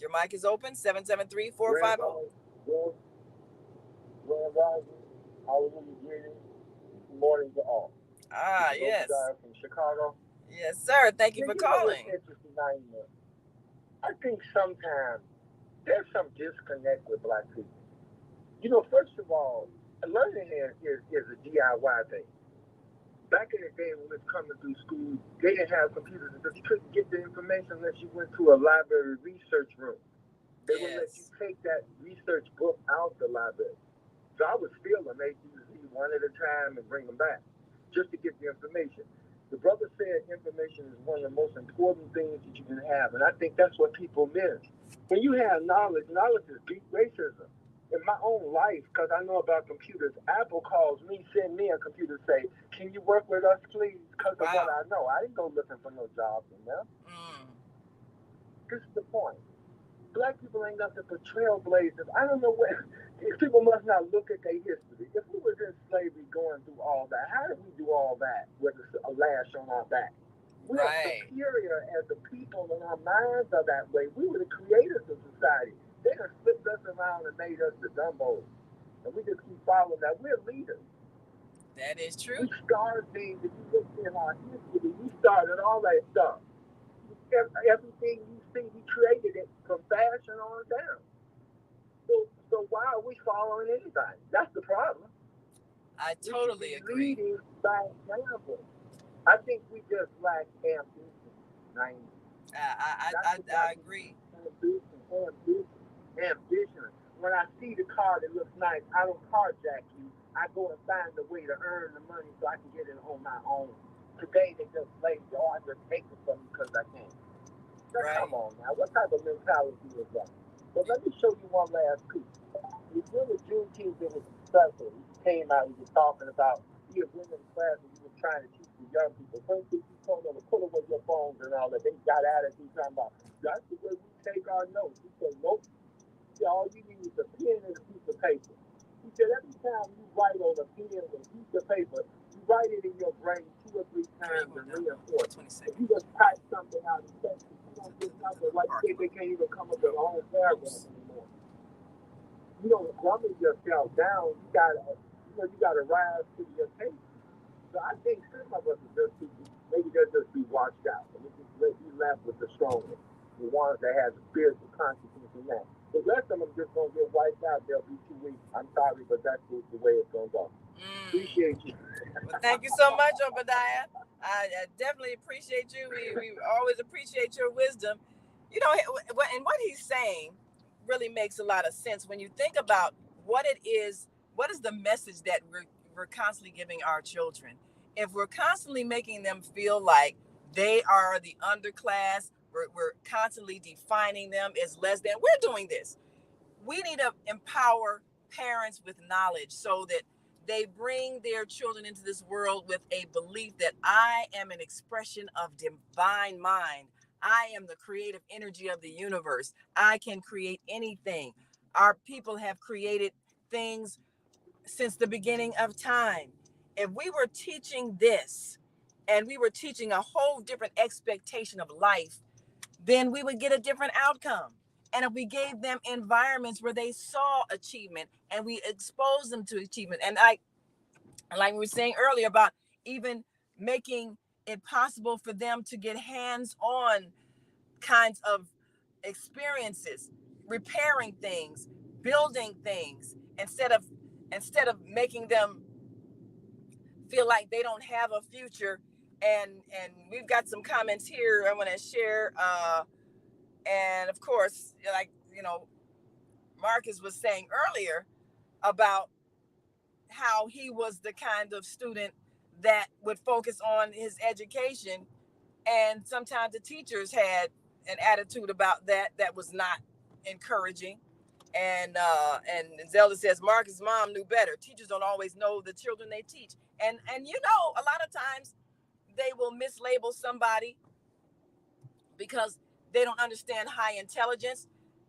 [SPEAKER 4] Your mic is open, 773-450.
[SPEAKER 12] Good morning to all.
[SPEAKER 4] Yes.
[SPEAKER 12] From Chicago.
[SPEAKER 4] Yes, sir. Thank you for calling.
[SPEAKER 12] I think sometimes there's some disconnect with Black people. You know, first of all, learning is a DIY thing. Back in the day when we was coming through school, they didn't have computers because you couldn't get the information unless you went to a library research room. They would let you take that research book out the library. So I would steal them A to Z one at a time and bring them back just to get the information. The brother said information is one of the most important things that you can have, and I think that's what people miss. When you have knowledge, knowledge is deep racism. In my own life, because I know about computers, Apple calls me, send me a computer, say, can you work with us, please? Because of what I know. I didn't go looking for no job from them. This is the point. Black people ain't nothing but trailblazers. I don't know where. These people must not look at their history. If we was in slavery going through all that, how did we do all that with a lash on our back? We are superior as a people, and our minds are that way. We were the creators of society. They done flipped us around and made us the dumbos. And we just keep following that. We're leaders.
[SPEAKER 4] That is true.
[SPEAKER 12] We started things. If you look in our history, we started all that stuff. Everything you see, we created it from fashion on down. So why are we following anybody? That's the problem.
[SPEAKER 4] I totally agree.
[SPEAKER 12] Leading by example. I think we just lack ambition.
[SPEAKER 4] I agree.
[SPEAKER 12] Ambition. When I see the car that looks nice, I don't carjack you. I go and find a way to earn the money so I can get it on my own. Today they just lazy. Oh, I just take it from you because I can. Come on now. What type of mentality is that? But let me show you one last piece. You feel the Juneteenth, it was successful. He came out, he was talking about he had women in class and he was trying to teach the young people. First thing he told them to put away your phones and all that. They got attitude talking about that's the way we take our notes. He said, nope. All you need is a pen and a piece of paper. He said every time you write on a pen and a piece of paper, you write it in your brain 2 or 3 times and reinforce. If you just type something out and say, you don't get nothing. Like they can't even come up with their own paragraph anymore. You don't dummy yourself down. You gotta rise to your occasion. So I think some of us are just maybe they'll just be washed out. And we just let you left with the strongest, the ones that have the spiritual consciousness in that. The rest of them just gonna get wiped out. They'll be too weak. I'm sorry, but that's just the way it's gonna go. Appreciate you.
[SPEAKER 4] Well, thank you so much, Obadiah. I definitely appreciate you. We always appreciate your wisdom. You know, and what he's saying really makes a lot of sense when you think about what it is. What is the message that we're constantly giving our children? If we're constantly making them feel like they are the underclass, we're constantly defining them as less than. We're doing this. We need to empower parents with knowledge so that they bring their children into this world with a belief that I am an expression of divine mind. I am the creative energy of the universe. I can create anything. Our people have created things since the beginning of time. If we were teaching this and we were teaching a whole different expectation of life, then we would get a different outcome. And if we gave them environments where they saw achievement and we exposed them to achievement, and like we were saying earlier about even making it possible for them to get hands-on kinds of experiences, repairing things, building things, instead of making them feel like they don't have a future. And we've got some comments here I want to share. And of course, like, you know, Marcus was saying earlier about how he was the kind of student that would focus on his education. And sometimes the teachers had an attitude about that was not encouraging. And Zelda says Marcus' mom knew better. Teachers don't always know the children they teach. And you know, a lot of times they will mislabel somebody because they don't understand high intelligence.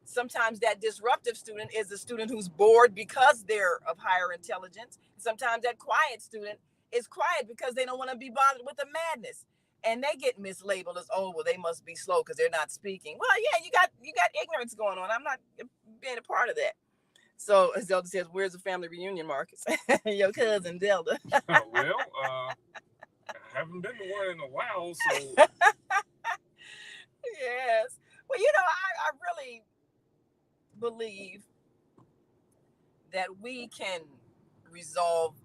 [SPEAKER 4] Sometimes that disruptive student is a student who's bored because they're of higher intelligence. Sometimes that quiet student is quiet because they don't want to be bothered with the madness. And they get mislabeled as, oh, well, they must be slow because they're not speaking. Well, yeah, you got ignorance going on. I'm not being a part of that. So as Zelda says, where's the family reunion, Marcus? Your cousin Zelda.
[SPEAKER 10] Well, I haven't been to one in a while, so.
[SPEAKER 4] Yes. Well, you know, I really believe that we can resolve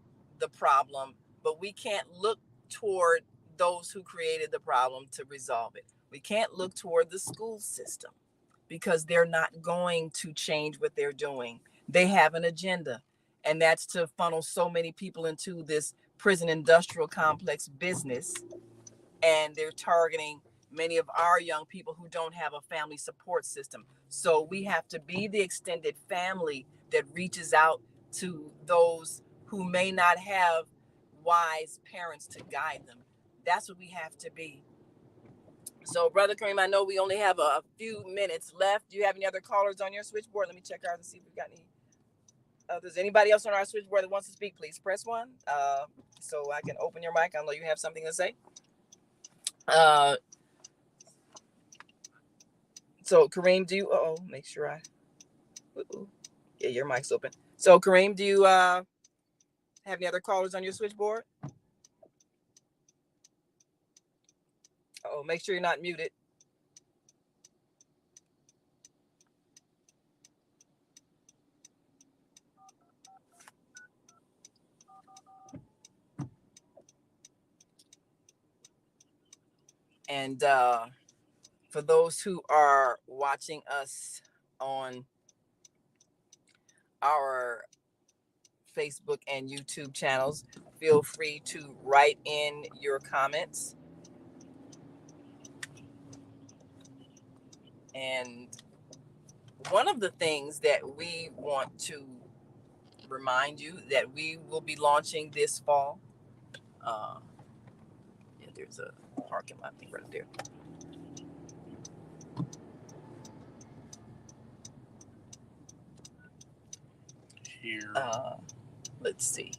[SPEAKER 4] the problem, but we can't look toward those who created the problem to resolve it. We can't look toward the school system because they're not going to change what they're doing. They have an agenda, and that's to funnel so many people into this prison industrial complex business. And they're targeting many of our young people who don't have a family support system. So we have to be the extended family that reaches out to those who may not have wise parents to guide them. That's what we have to be. So, Brother Kareem, I know we only have a few minutes left. Do you have any other callers on your switchboard? Let me check ours and see if we've got any others. Anybody else on our switchboard that wants to speak, please press 1 so I can open your mic. I know you have something to say. So, Kareem, do you... make sure yeah, your mic's open. So, Kareem, do you have any other callers on your switchboard? Make sure you're not muted. And for those who are watching us on our Facebook and YouTube channels, feel free to write in your comments. And one of the things that we want to remind you that we will be launching this fall, there's a parking lot thing right there.
[SPEAKER 10] Here.
[SPEAKER 4] Let's see.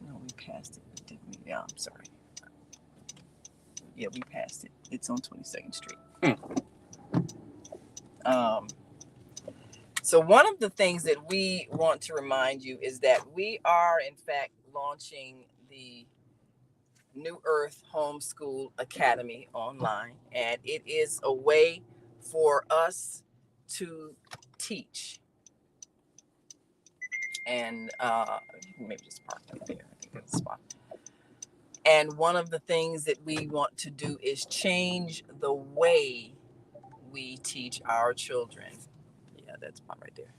[SPEAKER 4] No, we passed it, didn't we? Yeah, I'm sorry. Yeah, we passed it. It's on 22nd Street. So one of the things that we want to remind you is that we are, in fact, launching the New Earth Homeschool Academy online, and it is a way for us to teach. And maybe just park right there. I think that's the spot. And one of the things that we want to do is change the way we teach our children. Yeah, that's spot right there.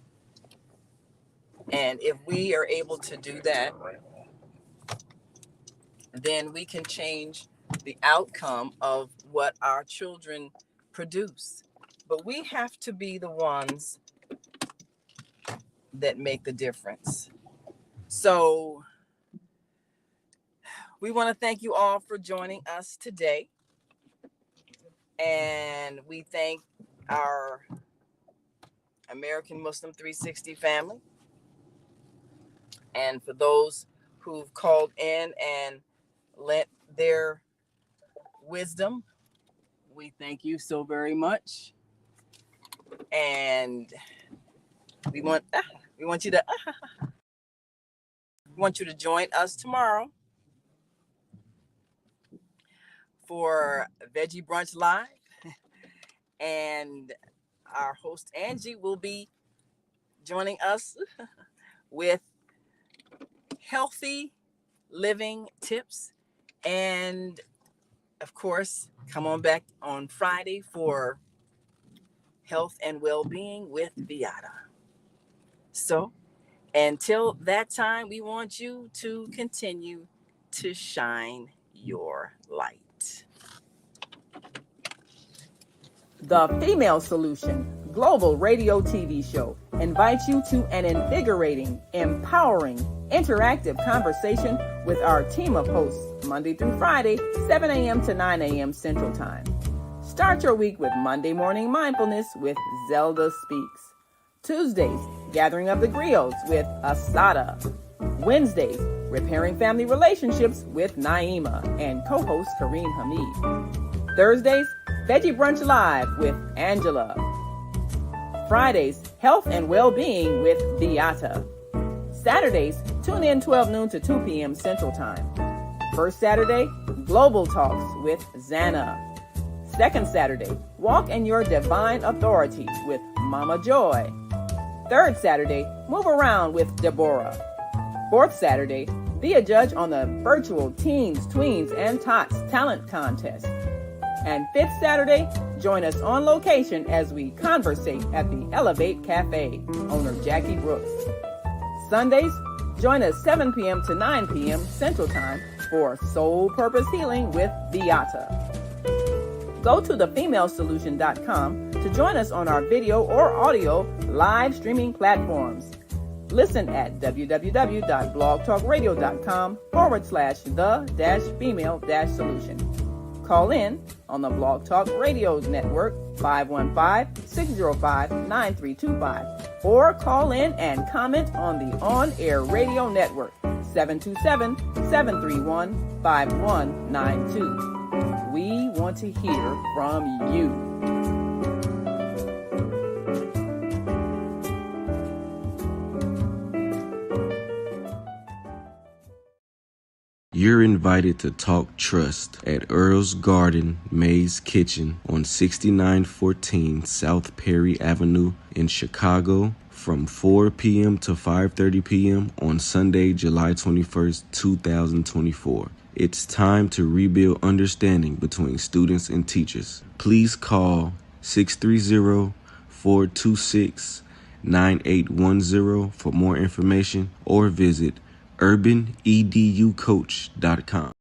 [SPEAKER 4] And if we are able to do that, then we can change the outcome of what our children produce. But we have to be the ones that make the difference. So we want to thank you all for joining us today. And we thank our American Muslim 360 family. And for those who've called in and lent their wisdom, we thank you so very much. And we want you to join us tomorrow for Veggie Brunch Live. And our host Angie will be joining us with healthy living tips. And of course, come on back on Friday for health and well-being with Viata. So until that time, we want you to continue to shine your light. The Female Solution Global Radio TV Show invites you to an invigorating, empowering, interactive conversation with our team of hosts Monday through Friday, 7 a.m. to 9 a.m. Central Time. Start your week with Monday Morning Mindfulness with Zelda Speaks.
[SPEAKER 2] Tuesdays, Gathering of the Griots with Asada. Wednesdays, Repairing Family Relationships with Naima and co-host Kareem Hamid. Thursdays, Veggie Brunch Live with Angela. Fridays, Health and Well-Being with Beata. Saturdays, tune in 12 noon to 2 p.m. Central Time. First Saturday, Global Talks with Zana. Second Saturday, Walk in Your Divine Authority with Mama Joy. Third Saturday, Move Around with Deborah. Fourth Saturday, be a judge on the virtual Teens, Tweens, and Tots Talent Contest. And fifth Saturday, join us on location as we conversate at the Elevate Cafe, owner Jackie Brooks. Sundays, join us 7 p.m. to 9 p.m. Central Time for Soul Purpose Healing with Beata. Go to thefemalesolution.com to join us on our video or audio live streaming platforms. Listen at www.blogtalkradio.com/the-female-solution. Call in on the Blog Talk Radio Network 515-605-9325 or call in and comment on the On Air Radio Network 727-731-5192. We want to hear from you.
[SPEAKER 7] You're invited to talk trust at Earl's Garden Maze Kitchen on 6914 South Perry Avenue in Chicago from 4 p.m. to 5:30 p.m. on Sunday, July 21st, 2024. It's time to rebuild understanding between students and teachers. Please call 630-426-9810 for more information or visit urbaneducoach.com.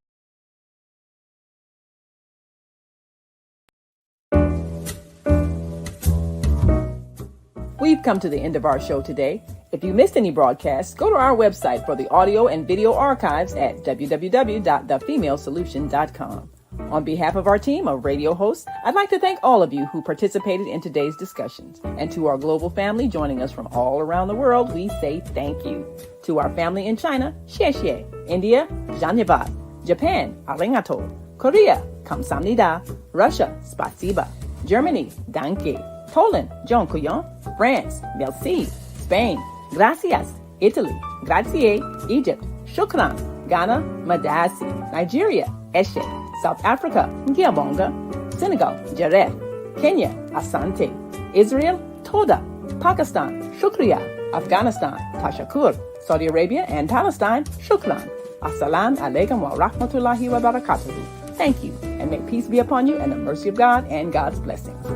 [SPEAKER 2] We've come to the end of our show today. If you missed any broadcasts, go to our website for the audio and video archives at www.thefemalesolution.com. On behalf of our team of radio hosts, I'd like to thank all of you who participated in today's discussions. And to our global family joining us from all around the world, we say thank you. To our family in China, xie xie. India, zhanyavad. Japan, arigato. Korea, kamsamnida. Russia, spasiba. Germany, danke. Poland, dziękuję. France, merci. Spain, gracias. Italy, grazie. Egypt, shukran. Ghana, madasi. Nigeria, eshe. South Africa, ngiyabonga. Senegal, jareh. Kenya, asante. Israel, toda. Pakistan, shukriya. Afghanistan, tashakur. Saudi Arabia and Palestine, shukran. Assalamu alaikum wa rahmatullahi wa barakatuhu. Thank you, and may peace be upon you and the mercy of God and God's blessings.